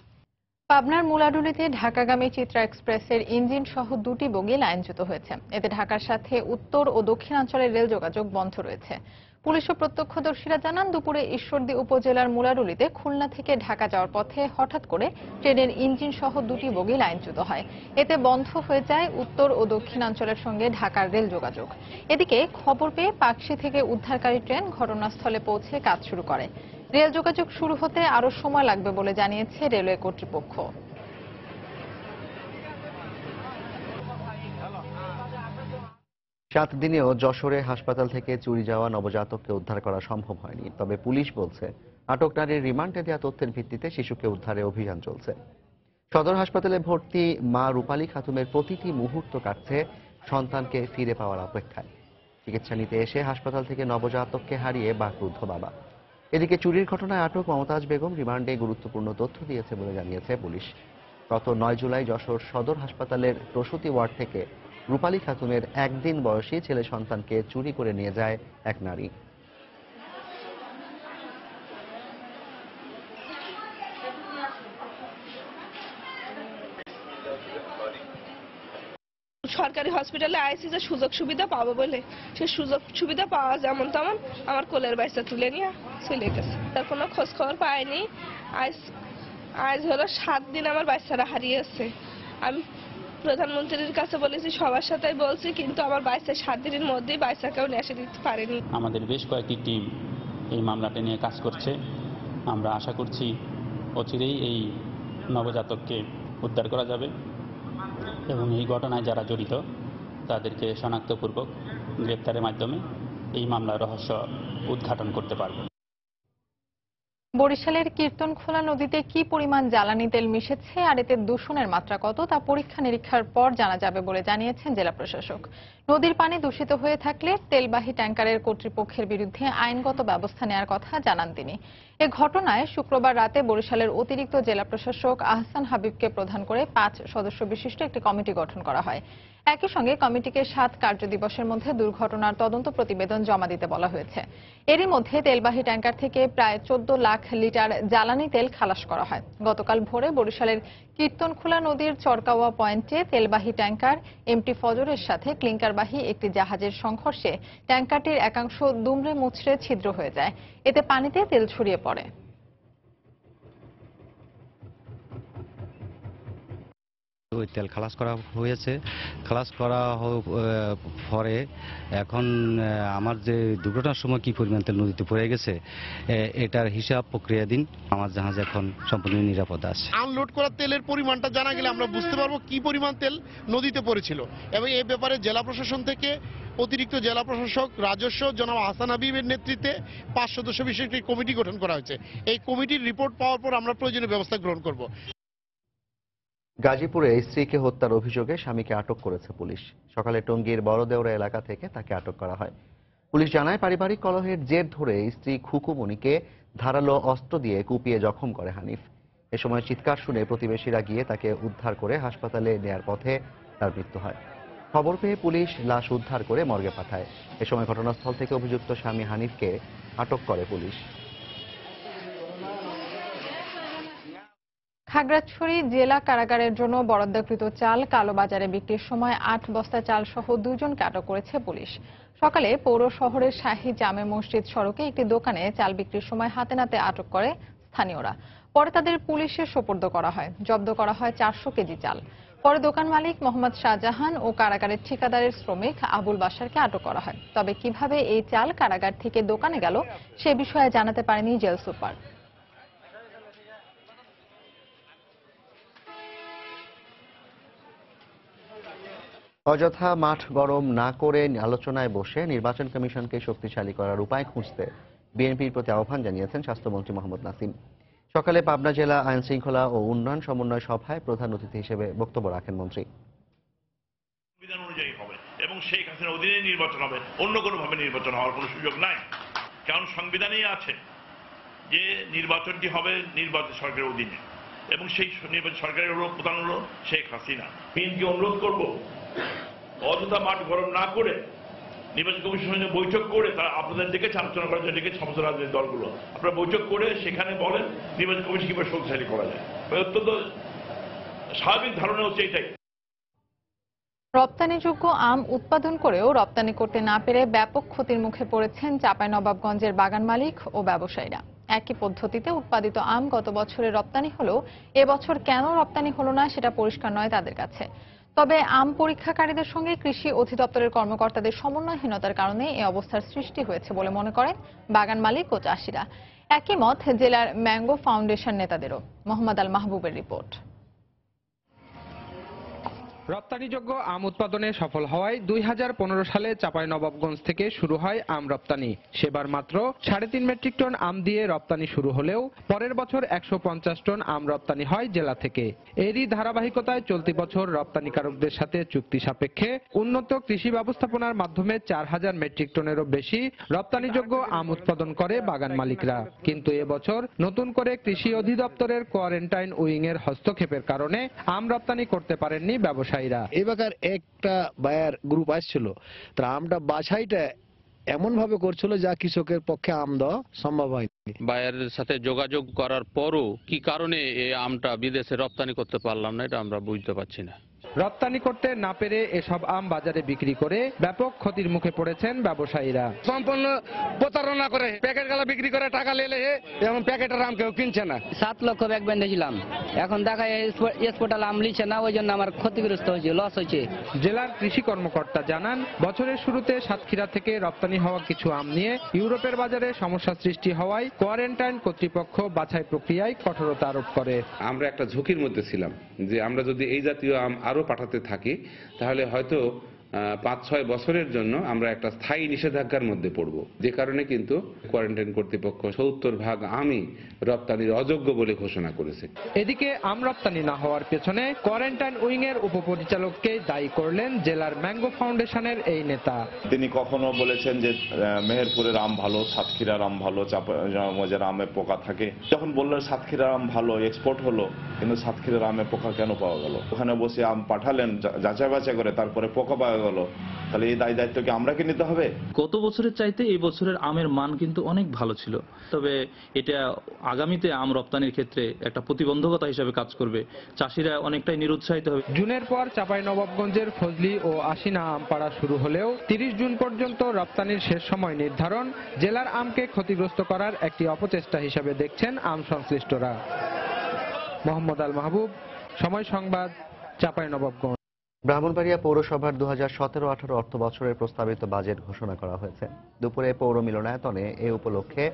পাবনার মুলাডুলিতে ঢাকাগামী চিত্রা এক্সপ্রেসের ইঞ্জিন সহ 2টি বগি লাইনচ্যুত হয়েছে। এতে ঢাকার সাথে উত্তর ও দক্ষিণাঞ্চলের রেল যোগাযোগ বন্ধ রয়েছে। পুলিশ ও প্রত্যক্ষদর্শীরা জানান, দুপুরে ঈশ্বরদী উপজেলার মুলাডুলিতে খুলনা থেকে ঢাকা যাওয়ার পথে হঠাৎ করে ট্রেনের ইঞ্জিন সহ 2টি বগি লাইনচ্যুত হয়। এতে বন্ধ হয়ে যায় উত্তর ও দক্ষিণাঞ্চলের সঙ্গে ঢাকার রেল যোগাযোগ। এদিকে খবর পেয়ে পাকশী থেকে উদ্ধারকারী ট্রেন ঘটনাস্থলে পৌঁছে কাজ শুরু করে। রেল যোগাযোগ শুরু হতে আরও সময় লাগবে বলে জানিয়েছে রেলওয়ে কর্তৃপক্ষ। 7 দিনেও যশোরে হাসপাতাল থেকে চুরি যাওয়া নবজাতককে উদ্ধার করা সম্ভব হয়নি। তবে পুলিশ বলছে, আটক নারীর রিমান্ডে দেওয়া তথ্যের ভিত্তিতে শিশুকে উদ্ধারে অভিযান চলছে। সদর হাসপাতালে ভর্তি মা রূপালী খাতুনের প্রতিটি মুহূর্ত কাটছে সন্তানকে ফিরে পাওয়ার অপেক্ষায়। চিকিৎসা নিতে এসে হাসপাতাল থেকে নবজাতককে হারিয়ে বাকরুদ্ধ বাবা। এদিকে চুরির ঘটনায় আটক মমতাজ বেগম রিমান্ডে গুরুত্বপূর্ণ তথ্য দিয়েছে বলে জানিয়েছে পুলিশ। গত 9 জুলাই যশোর সদর হাসপাতালের প্রসূতি ওয়ার্ড থেকে রূপালী খাতুনের 1 দিন বয়সী ছেলে সন্তানকে চুরি করে নিয়ে যায় এক নারী। সরকারি হসপিটালে আইসি যে সুযোগ সুবিধা পাবো বলে, সে সুযোগ সুবিধা পাওয়া যেমন তেমন আমার কোলের বাচ্চা তুলে নিয়ে চলে গেছে। তার কোনো খোঁজ খবর পাইনি। আজ হলো 7 দিন আমার বাচ্চারা হারিয়েছে। আমি প্রধানমন্ত্রীর কাছে বলেছি, সবার সাথেই বলছি, কিন্তু আমার বাচ্চা 7 দিনের মধ্যেই বাচ্চাকেও নেশে দিতে পারেনি। আমাদের বেশ কয়েকটি টিম এই মামলাটা নিয়ে কাজ করছে। আমরা আশা করছি অচিরেই এই নবজাতককে উদ্ধার করা যাবে এবং এই ঘটনায় যারা জড়িত তাদেরকে শনাক্তপূর্বক গ্রেপ্তারের মাধ্যমে এই মামলার রহস্য উদ্ঘাটন করতে পারব। বরিশালের কীর্তনখোলা নদীতে কি পরিমাণ জ্বালানি তেল মিশেছে আর এতে দূষণের মাত্রা কত তা পরীক্ষা নিরীক্ষার পর জানা যাবে বলে জানিয়েছেন জেলা প্রশাসক। নদীর পানি দূষিত হয়ে থাকলে তেলবাহী ট্যাঙ্কারের কর্তৃপক্ষের বিরুদ্ধে আইনগত ব্যবস্থা নেওয়ার কথা জানান তিনি। এ ঘটনায় শুক্রবার রাতে বরিশালের অতিরিক্ত জেলা প্রশাসক আহসান হাবিবকে প্রধান করে 5 সদস্য বিশিষ্ট একটি কমিটি গঠন করা হয়। একই সঙ্গে কমিটিকে 7 কার্যদিবসের মধ্যে দুর্ঘটনার তদন্ত প্রতিবেদন জমা দিতে বলা হয়েছে। এরই মধ্যে তেলবাহী ট্যাঙ্কার থেকে প্রায় 14 লাখ লিটার জ্বালানি তেল খালাস করা হয়। গতকাল ভোরে বরিশালের কীর্তনখোলা নদীর চরকাওয়া পয়েন্টে তেলবাহী ট্যাঙ্কার এমটি ফজরের সাথে ক্লিংকারবাহী একটি জাহাজের সংঘর্ষে ট্যাঙ্কারটির একাংশ দুমড়ে মুচড়ে ছিদ্র হয়ে যায়। এতে পানিতে তেল ছড়িয়ে পড়ে। ওই তেল খালাস করা হয়েছে। খালাস করা পরে এখন আমার যে দুর্ঘটনার সময় কি পরিমাণ তেল নদীতে পড়ে গেছে এটার হিসাব প্রক্রিয়াধীন। আমার জাহাজ এখন সম্পূর্ণ নিরাপদ আছে। আনলোড করা তেলের পরিমাণটা জানা গেলে আমরা বুঝতে পারবো কি পরিমাণ তেল নদীতে পড়েছিল এবং এই ব্যাপারে জেলা প্রশাসন থেকে অতিরিক্ত জেলা প্রশাসক রাজস্ব জনাব আহসান হাবিবের নেতৃত্বে 5 সদস্য বিশিষ্ট একটি কমিটি গঠন করা হয়েছে। এই কমিটির রিপোর্ট পাওয়ার পর আমরা প্রয়োজনীয় ব্যবস্থা গ্রহণ করব। গাজীপুরে স্ত্রীকে হত্যার অভিযোগে স্বামীকে আটক করেছে পুলিশ। সকালে টঙ্গীর বড়দেওড়া এলাকা থেকে তাকে আটক করা হয়। পুলিশ জানায়, পারিবারিক কলহের জের ধরে স্ত্রী খুকুমণিকে ধারালো অস্ত্র দিয়ে কুপিয়ে জখম করে হানিফ। এ সময় চিৎকার শুনে প্রতিবেশীরা গিয়ে তাকে উদ্ধার করে হাসপাতালে নেয়ার পথে তার মৃত্যু হয়। খবর পেয়ে পুলিশ লাশ উদ্ধার করে মর্গে পাঠায়। এ সময় ঘটনাস্থল থেকে অভিযুক্ত স্বামী হানিফকে আটক করে পুলিশ। খাগড়াছড়ি জেলা কারাগারের জন্য বরাদ্দকৃত চাল কালোবাজারে বিক্রির সময় 8 বস্তা চাল সহ 2 জনকে আটক করেছে পুলিশ। সকালে পৌর শহরের শাহী জামে মসজিদ সড়কে একটি দোকানে চাল বিক্রির সময় হাতে নাতে আটক করে স্থানীয়রা। পরে তাদের পুলিশে সোপর্দ করা হয়। জব্দ করা হয় 400 কেজি চাল। পরে দোকান মালিক মোহাম্মদ শাহজাহান ও কারাগারের ঠিকাদারের শ্রমিক আবুল বাশারকে আটক করা হয়। তবে কিভাবে এই চাল কারাগার থেকে দোকানে গেল সে বিষয়ে জানাতে পারেনি জেল সুপার। অযথা মাঠ গরম না করে আলোচনায় বসে নির্বাচন কমিশনকে শক্তিশালী করার উপায় খুঁজতে বিএনপির প্রতি আহ্বান জানিয়েছেন স্বাস্থ্যমন্ত্রী মোহাম্মদ নাসিম। সকালে পাবনা জেলা আইন শৃঙ্খলা ও উন্নয়ন সমন্বয় সভায় প্রধান অতিথি হিসেবে বক্তব্য রাখেন মন্ত্রী। সংবিধান অনুযায়ী হবে এবং শেখ হাসিনার অধীনে নির্বাচন হবে, অন্য কোনোভাবে নির্বাচন হওয়ার কোনো সুযোগ নাই। কারণ সংবিধানেই আছে যে নির্বাচনটি হবে নির্বাচন সরকারের অধীনে এবং সেই নির্বাচন সরকারের প্রধান হল শেখ হাসিনা। বিএনপিকে অনুরোধ করব, অযথা মাঠ গরম না করে নির্বাচন কমিশনের সঙ্গে বৈঠক করে তারা আপনাদের ডেকেছে, আলোচনা করার জন্য ডেকেছে সমস্ত রাজনৈতিক দলগুলো। আপনারা বৈঠক করে সেখানে বলেন নির্বাচন কমিশন কিভাবে শক্তিশালী করা যায়। অত্যন্ত স্বাভাবিক ধারণা হচ্ছে এটাই। রপ্তানিযোগ্য আম উৎপাদন করেও রপ্তানি করতে না পেরে ব্যাপক ক্ষতির মুখে পড়েছেন চাঁপাইনবাবগঞ্জের বাগান মালিক ও ব্যবসায়ীরা। একই পদ্ধতিতে উৎপাদিত আম গত বছরে রপ্তানি হলেও এবছর কেন রপ্তানি হলো না সেটা পরিষ্কার নয় তাদের কাছে। তবে আম পরীক্ষাকারীদের সঙ্গে কৃষি অধিদপ্তরের কর্মকর্তাদের সমন্বয়হীনতার কারণে এই অবস্থার সৃষ্টি হয়েছে বলে মনে করেন বাগান মালিক ও চাষিরা। একই মত জেলার ম্যাঙ্গো ফাউন্ডেশন নেতাদেরও। মোহাম্মদ আল মাহবুবের রিপোর্ট। রপ্তানিযোগ্য আম উৎপাদনে সফল হওয়ায় 2015 সালে চাঁপাইনবাবগঞ্জ থেকে শুরু হয় আম রপ্তানি। সেবার মাত্র 3.5 মেট্রিক টন আম দিয়ে রপ্তানি শুরু হলেও পরের বছর 150 টন আম রপ্তানি হয় জেলা থেকে। এরই ধারাবাহিকতায় চলতি বছর রপ্তানিকারকদের সাথে চুক্তি সাপেক্ষে উন্নত কৃষি ব্যবস্থাপনার মাধ্যমে 4000 মেট্রিক টনেরও বেশি রপ্তানিযোগ্য আম উৎপাদন করে বাগান মালিকরা। কিন্তু এবছর নতুন করে কৃষি অধিদপ্তরের কোয়ারেন্টাইন উইং এর হস্তক্ষেপের কারণে আম রপ্তানি করতে পারেননি ব্যবসায়ীরা। এবার একটা বায়ার গ্রুপ আসছিল, তারা আমটা বাছাইটা এমন ভাবে করছিল যা কৃষকের পক্ষে আম দেওয়া সম্ভব হয়নি। বায়ারের সাথে যোগাযোগ করার পরও কি কারণে এই আমটা বিদেশে রপ্তানি করতে পারলাম না, এটা আমরা বুঝতে পারছি না। রপ্তানি করতে না পেরে এসব আম বাজারে বিক্রি করে ব্যাপক ক্ষতির মুখে পড়েছেন ব্যবসায়ীরা। সম্পূর্ণ প্রতারণা করে প্যাকেট গালা বিক্রি করে টাকা লেলে এবং প্যাকেটের আম কেউ কিনছে না। 7 লক্ষ ব্যাগ বেঁধেছিলাম, এখন দেখা এক্সপোর্টাল আম লিচ্ছে না, ওই জন্য আমার ক্ষতিগ্রস্ত হয়েছে, লস হয়েছে। জেলার কৃষি কর্মকর্তা জানান, বছরের শুরুতে সাতক্ষীরা থেকে রপ্তানি হওয়া কিছু আম নিয়ে ইউরোপের বাজারে সমস্যা সৃষ্টি হওয়ায় কোয়ারেন্টাইন কর্তৃপক্ষ বাছাই প্রক্রিয়ায় কঠোরতা আরোপ করে। আমরা একটা ঝুঁকির মধ্যে ছিলাম যে আমরা যদি এই জাতীয় আম আরো পাঠাতে থাকি তাহলে হয়তো 5-6 বছরের জন্য আমরা একটা স্থায়ী নিষেধাজ্ঞার মধ্যে পড়ব। যে কারণে কিন্তু কোয়ারেন্টাইন কর্তৃপক্ষ 70% আমই রপ্তানির অযোগ্য বলে ঘোষণা করেছে। এদিকে আম রপ্তানি না হওয়ার পেছনে কোয়ারেন্টাইন উইং এর উপপরিচালককে দায়ী করলেন জেলার ম্যাঙ্গো ফাউন্ডেশনের এই নেতা। তিনি কখনো বলেছেন যে মেহেরপুরের আম ভালো, সাতক্ষীরার আম ভালো, চাঁপাইনবাবগঞ্জের আমে পোকা থাকে। যখন বললেন সাতক্ষীরার আম ভালো, এক্সপোর্ট হলো, কিন্তু সাতক্ষীরার আমে পোকা কেন পাওয়া গেল? ওখানে বসে আম পাঠালেন যাচাই বাছাই করে, তারপরে পোকা পাওয়া গেল, তাহলে এই দায় দায়িত্ব কি আমরা কি নিতে হবে? গত বছরের চাইতে এই বছরের আমের মান কিন্তু অনেক ভালো ছিল, তবে এটা আগামীতে আম রপ্তানির ক্ষেত্রে একটা প্রতিবন্ধকতা হিসেবে কাজ করবে। চাষিরা অনেকটাই নিরুৎসাহিত হবে। জুনের পর চাঁপাইনবাবগঞ্জের ফজলি ও আশিনা আম পাড়া শুরু হলেও 30 জুন পর্যন্ত রপ্তানির শেষ সময় নির্ধারণ জেলার আমকে ক্ষতিগ্রস্ত করার একটি অপচেষ্টা হিসেবে দেখছেন আম সংশ্লিষ্টরা। মোহাম্মদ আল মাহবুব, সময় সংবাদ, চাঁপাইনবাবগঞ্জ। ব্রাহ্মণবাড়িয়া পৌরসভার 2017-18 অর্থ বছরের প্রস্তাবিত বাজেট ঘোষণা করা হয়েছে। দুপুরে পৌর মিলনায়তনে এ উপলক্ষে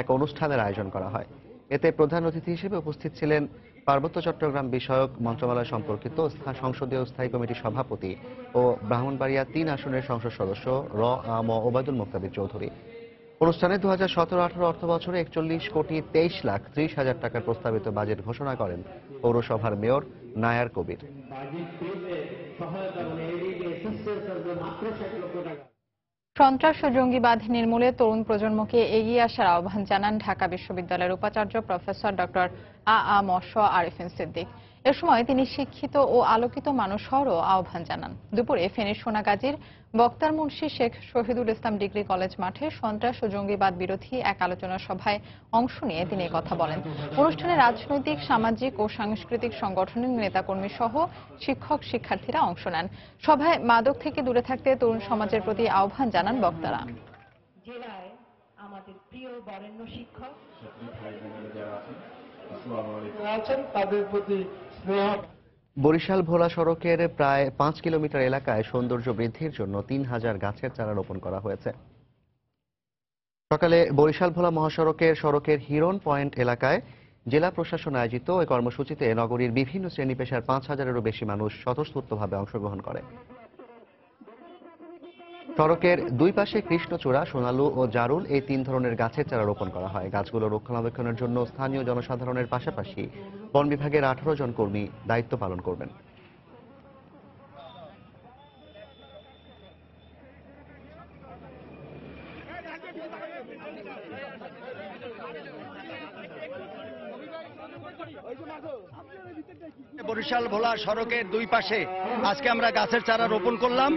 এক অনুষ্ঠানের আয়োজন করা হয়। এতে প্রধান অতিথি হিসেবে উপস্থিত ছিলেন পার্বত্য চট্টগ্রাম বিষয়ক মন্ত্রণালয় সম্পর্কিত সংসদীয় স্থায়ী কমিটির সভাপতি ও ব্রাহ্মণবাড়িয়া 3 আসনের সংসদ সদস্য আম ওবায়দুল মোক্তাদির চৌধুরী। অনুষ্ঠানে 2017-18 অর্থ বছরে 41,23,30,000 টাকার প্রস্তাবিত বাজেট ঘোষণা করেন পৌরসভার মেয়র নায়ার কবির। সন্ত্রাস ও জঙ্গিবাদ নির্মূলে তরুণ প্রজন্মকে এগিয়ে আসার আহ্বান জানান ঢাকা বিশ্ববিদ্যালয়ের উপাচার্য প্রফেসর ডক্টর আ.ম আরিফিন সিদ্দিক। এ সময় তিনি শিক্ষিত ও আলোকিত মানুষ হওয়ারও আহ্বান জানান। দুপুরে ফেনীর সোনাগাজীর বক্তার মুন্সি শেখ শহীদুল ইসলাম ডিগ্রি কলেজ মাঠে সন্ত্রাস ও জঙ্গিবাদ বিরোধী এক আলোচনা সভায় অংশ নিয়ে তিনি কথা বলেন। অনুষ্ঠানে রাজনৈতিক, সামাজিক ও সাংস্কৃতিক সংগঠনের নেতাকর্মী সহ শিক্ষক শিক্ষার্থীরা অংশ নেন। সভায় মাদক থেকে দূরে থাকতে তরুণ সমাজের প্রতি আহ্বান জানান বক্তারা। জেলায় আমাদের প্রিয় বরেণ্য শিক্ষক আছেন, তাদের প্রতি বরিশাল ভোলা সড়কের প্রায় 5 কিলোমিটার এলাকায় সৌন্দর্য বৃদ্ধির জন্য 3000 গাছের চারা রোপণ করা হয়েছে। সকালে বরিশাল ভোলা মহাসড়কের হিরন পয়েন্ট এলাকায় জেলা প্রশাসন আয়োজিত ওই কর্মসূচিতে নগরীর বিভিন্ন শ্রেণী পেশার 5000-এরও বেশি মানুষ স্বতঃস্ফূর্তভাবে অংশগ্রহণ করে। সড়কের দুই পাশে কৃষ্ণচূড়া, সোনালু ও জারুল এই 3 ধরনের গাছের চারা রোপণ করা হয়। গাছগুলো রক্ষণাবেক্ষণের জন্য স্থানীয় জনসাধারণের পাশাপাশি বন বিভাগের 18 জন কর্মী দায়িত্ব পালন করবেন। ওই বরিশাল ভোলা সড়কের দুই পাশে আজকে আমরা গাছের চারা রোপণ করলাম।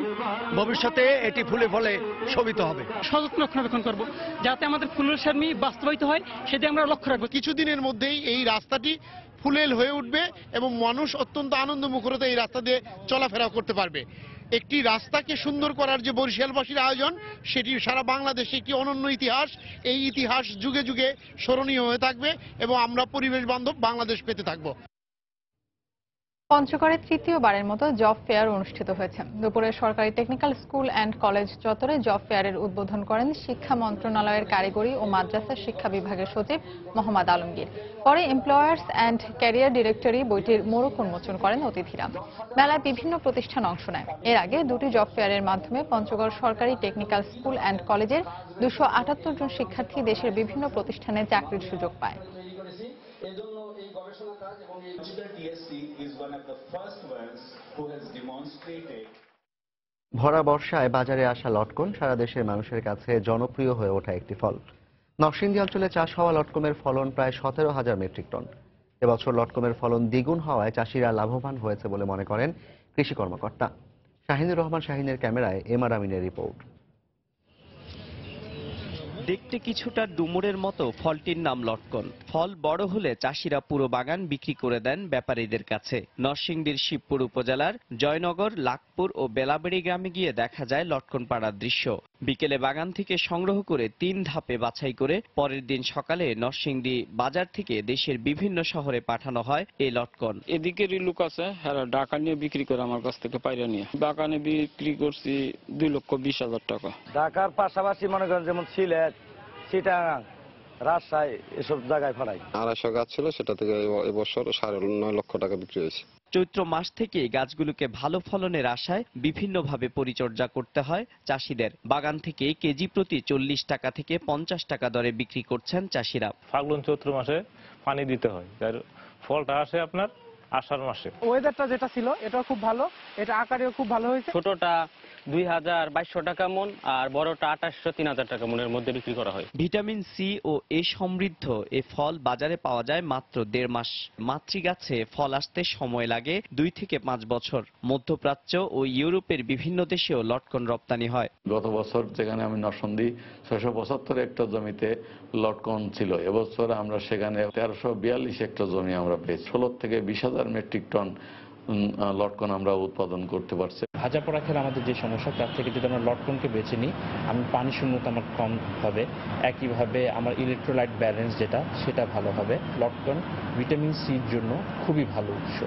ভবিষ্যতে এটি ফুলে ফলে শোভিত হবে। সযত্ন রক্ষণাবেক্ষণ করব যাতে আমাদের ফুলের সার্মি বাস্তবায়িত হয়, সেটা আমরা লক্ষ্য রাখবো। কিছুদিনের মধ্যেই এই রাস্তাটি ফুলেল হয়ে উঠবে এবং মানুষ অত্যন্ত আনন্দ মুখরিত এই রাস্তা দিয়ে চলাফেরা করতে পারবে। একটি রাস্তাকে সুন্দর করার যে বরিশালবাসীর আয়োজন, সেটি সারা বাংলাদেশে একটি অনন্য ইতিহাস। এই ইতিহাস যুগে যুগে স্মরণীয় হয়ে থাকবে এবং আমরা পরিবেশ বান্ধব বাংলাদেশ পেতে থাকব। পঞ্চগড়ে তৃতীয়বারের মতো জব ফেয়ার অনুষ্ঠিত হয়েছে। দুপুরে সরকারি টেকনিক্যাল স্কুল অ্যান্ড কলেজ চত্বরে জব ফেয়ারের উদ্বোধন করেন শিক্ষা মন্ত্রণালয়ের কারিগরি ও মাদ্রাসা শিক্ষা বিভাগের সচিব মোহাম্মদ আলমগীর। পরে এমপ্লয়ার্স অ্যান্ড ক্যারিয়ার ডিরেক্টরি বইটির মোড়ক উন্মোচন করেন অতিথিরা। মেলায় বিভিন্ন প্রতিষ্ঠান অংশ নেয়। এর আগে দুটি জব ফেয়ারের মাধ্যমে পঞ্চগড় সরকারি টেকনিক্যাল স্কুল অ্যান্ড কলেজের 278 জন শিক্ষার্থী দেশের বিভিন্ন প্রতিষ্ঠানে চাকরির সুযোগ পায়। ভরা বর্ষায় বাজারে আসা লটকন সারা দেশের মানুষের কাছে জনপ্রিয় হয়ে ওঠা একটি ফল। নরসিংদী অঞ্চলে চাষ হওয়া লটকমের ফলন প্রায় 17,000 মেট্রিক টন। এবছর লটকমের ফলন দ্বিগুণ হওয়ায় চাষিরা লাভবান হয়েছে বলে মনে করেন কৃষি কর্মকর্তা। শাহিনুর রহমান শাহিনের ক্যামেরায় এমআর আমিনের রিপোর্ট। দেখতে কিছুটা ডুমুরের মতো ফলটির নাম লটকন। ফল বড় হলে চাষিরা পুরো বাগান বিক্রি করে দেন ব্যাপারীদের কাছে। নরসিংদীর শিবপুর উপজেলার জয়নগর, লাখপুর ও বেলাবেড়ি গ্রামে গিয়ে দেখা যায় লটকন পাড়ার দৃশ্য। বিকেলে বাগান থেকে সংগ্রহ করে 3 ধাপে বাছাই করে পরের দিন সকালে নরসিংদী বাজার থেকে দেশের বিভিন্ন শহরে পাঠানো হয় এই লটকন। এদিকেরই লোক আছে, হ্যাঁ, ঢাকা নিয়ে বিক্রি করে আমার কাছ থেকে পাইরা নিয়ে বাগানে বিক্রি করছি 2,20,000 টাকা। ঢাকার পাশাপাশি মনে করেন যেমন সিলেট, চিটাগাং, রাজশাহী এসব জায়গায় ফলাই। 250 গাছ ছিল, সেটা থেকে এবছর 9.5 লক্ষ টাকা বিক্রি হয়েছে। চৈত্র মাস থেকে গাছগুলোকে ভালো ফলনের আশায় বিভিন্নভাবে পরিচর্যা করতে হয় চাষিদের। বাগান থেকে কেজি প্রতি 40 টাকা থেকে 50 টাকা দরে বিক্রি করছেন চাষিরা। ফাল্গুন চৈত্র মাসে পানি দিতে হয়, তার ফলটা আসে আপনার আষাঢ় মাসে। ওয়েদারটা যেটা ছিল এটা খুব ভালো, এটা আকারেও খুব ভালো হয়েছে। ছোটটা 2,2200 টাকা মন আর বড়টা 2,800-3,000 টাকা মনের মধ্যে বিক্রি করা হয়। ভিটামিন সি ও এ সমৃদ্ধ এ ফল বাজারে পাওয়া যায় মাত্র 1.5 মাস। মাতৃগাছে ফল আসতে সময় লাগে 2 থেকে 5 বছর। মধ্যপ্রাচ্য ও ইউরোপের বিভিন্ন দেশেও লটকন রপ্তানি হয়। গত বছর যেখানে আমি নরসিংদী 675 হেক্টর জমিতে লটকন ছিল, এবছর আমরা সেখানে 1342 হেক্টর জমি আমরা পেয়েছি। 16 থেকে 20,000 মেট্রিক টন লটকন আমরা উৎপাদন করতে পারছি। ভাজা পোড়া খেলে আমাদের যে সমস্যা, তার থেকে যদি আমরা লটকনকে বেছে নিই, আমি পানি শূন্যতা আমার কম হবে, একইভাবে আমার ইলেকট্রোলাইট ব্যালেন্স যেটা সেটা ভালো হবে। লটকন ভিটামিন সির জন্য খুবই ভালো উৎস।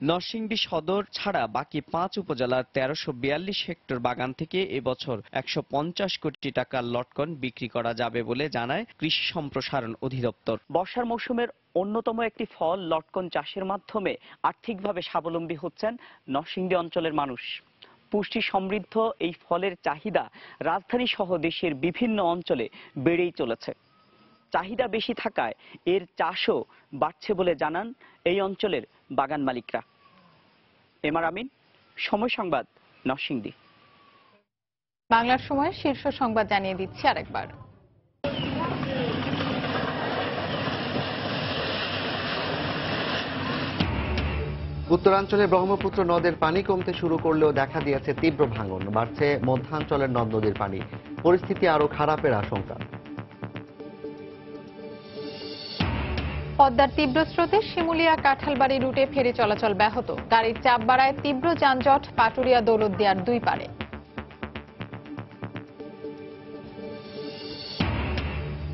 নরসিংদী সদর ছাড়া বাকি 5 উপজেলার 1342 হেক্টর বাগান থেকে এবছর 150 কোটি টাকার লটকন বিক্রি করা যাবে বলে জানায় কৃষি সম্প্রসারণ অধিদপ্তর। বর্ষার মৌসুমের অন্যতম একটি ফল লটকন চাষের মাধ্যমে আর্থিকভাবে স্বাবলম্বী হচ্ছেন নরসিংদী অঞ্চলের মানুষ। পুষ্টি সমৃদ্ধ এই ফলের চাহিদা রাজধানী সহ দেশের বিভিন্ন অঞ্চলে বেড়েই চলেছে। চাহিদা বেশি থাকায় এর চাষও বাড়ছে বলে জানান এই অঞ্চলের বাগান মালিকরা। এমআর আমিন, সময় সংবাদ, নরসিংদী। বাংলার সময়ের শীর্ষ সংবাদ জানিয়ে দিচ্ছি আরেকবার। উত্তরাঞ্চলে ব্রহ্মপুত্র নদের পানি কমতে শুরু করলেও দেখা দিয়েছে তীব্র ভাঙন। বাড়ছে মধ্যাঞ্চলের নদ নদীর পানি। পরিস্থিতি আরো খারাপের আশঙ্কা। পদ্মার তীব্র স্রোতে শিমুলিয়া কাঁঠালবাড়ি রুটে ফেরি চলাচল ব্যাহত। গাড়ির চাপ বাড়ায় তীব্র যানজট পাটুরিয়া দৌলতদিয়ার 2 পারে।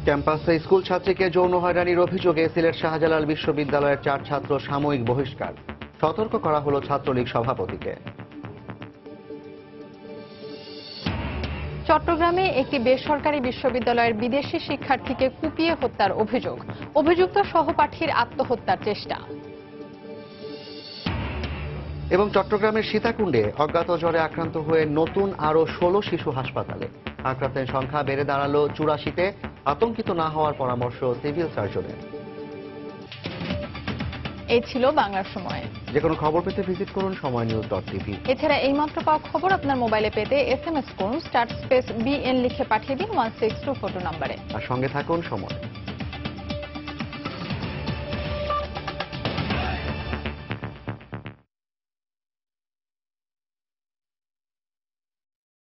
ক্যাম্পাসে স্কুল ছাত্রীকে যৌন হয়রানির অভিযোগে সিলেট শাহজালাল বিশ্ববিদ্যালয়ের 4 ছাত্র সাময়িক বহিষ্কার। সতর্ক করা হলো ছাত্রলীগ সভাপতিকে। চট্টগ্রামে একটি বেসরকারি বিশ্ববিদ্যালয়ের বিদেশি শিক্ষার্থীকে কুপিয়ে হত্যার অভিযোগ। অভিযুক্ত সহপাঠীর আত্মহত্যার চেষ্টা। এবং চট্টগ্রামের সীতাকুণ্ডে অজ্ঞাত জ্বরে আক্রান্ত হয়ে নতুন আরো 16 শিশু হাসপাতালে। আক্রান্তের সংখ্যা বেড়ে দাঁড়ালো 84-তে। আতঙ্কিত না হওয়ার পরামর্শ সিভিল সার্জনের। এই ছিল বাংলার সময়। যে কোনো খবর পেতে ভিজিট করুন সময়নিউজ.tv। এছাড়া এইমাত্র পাওয়া খবর আপনার মোবাইলে পেতে SMS করুন *BN লিখে পাঠিয়ে দিন 16242 নম্বরে। আর সঙ্গে থাকুন সময়।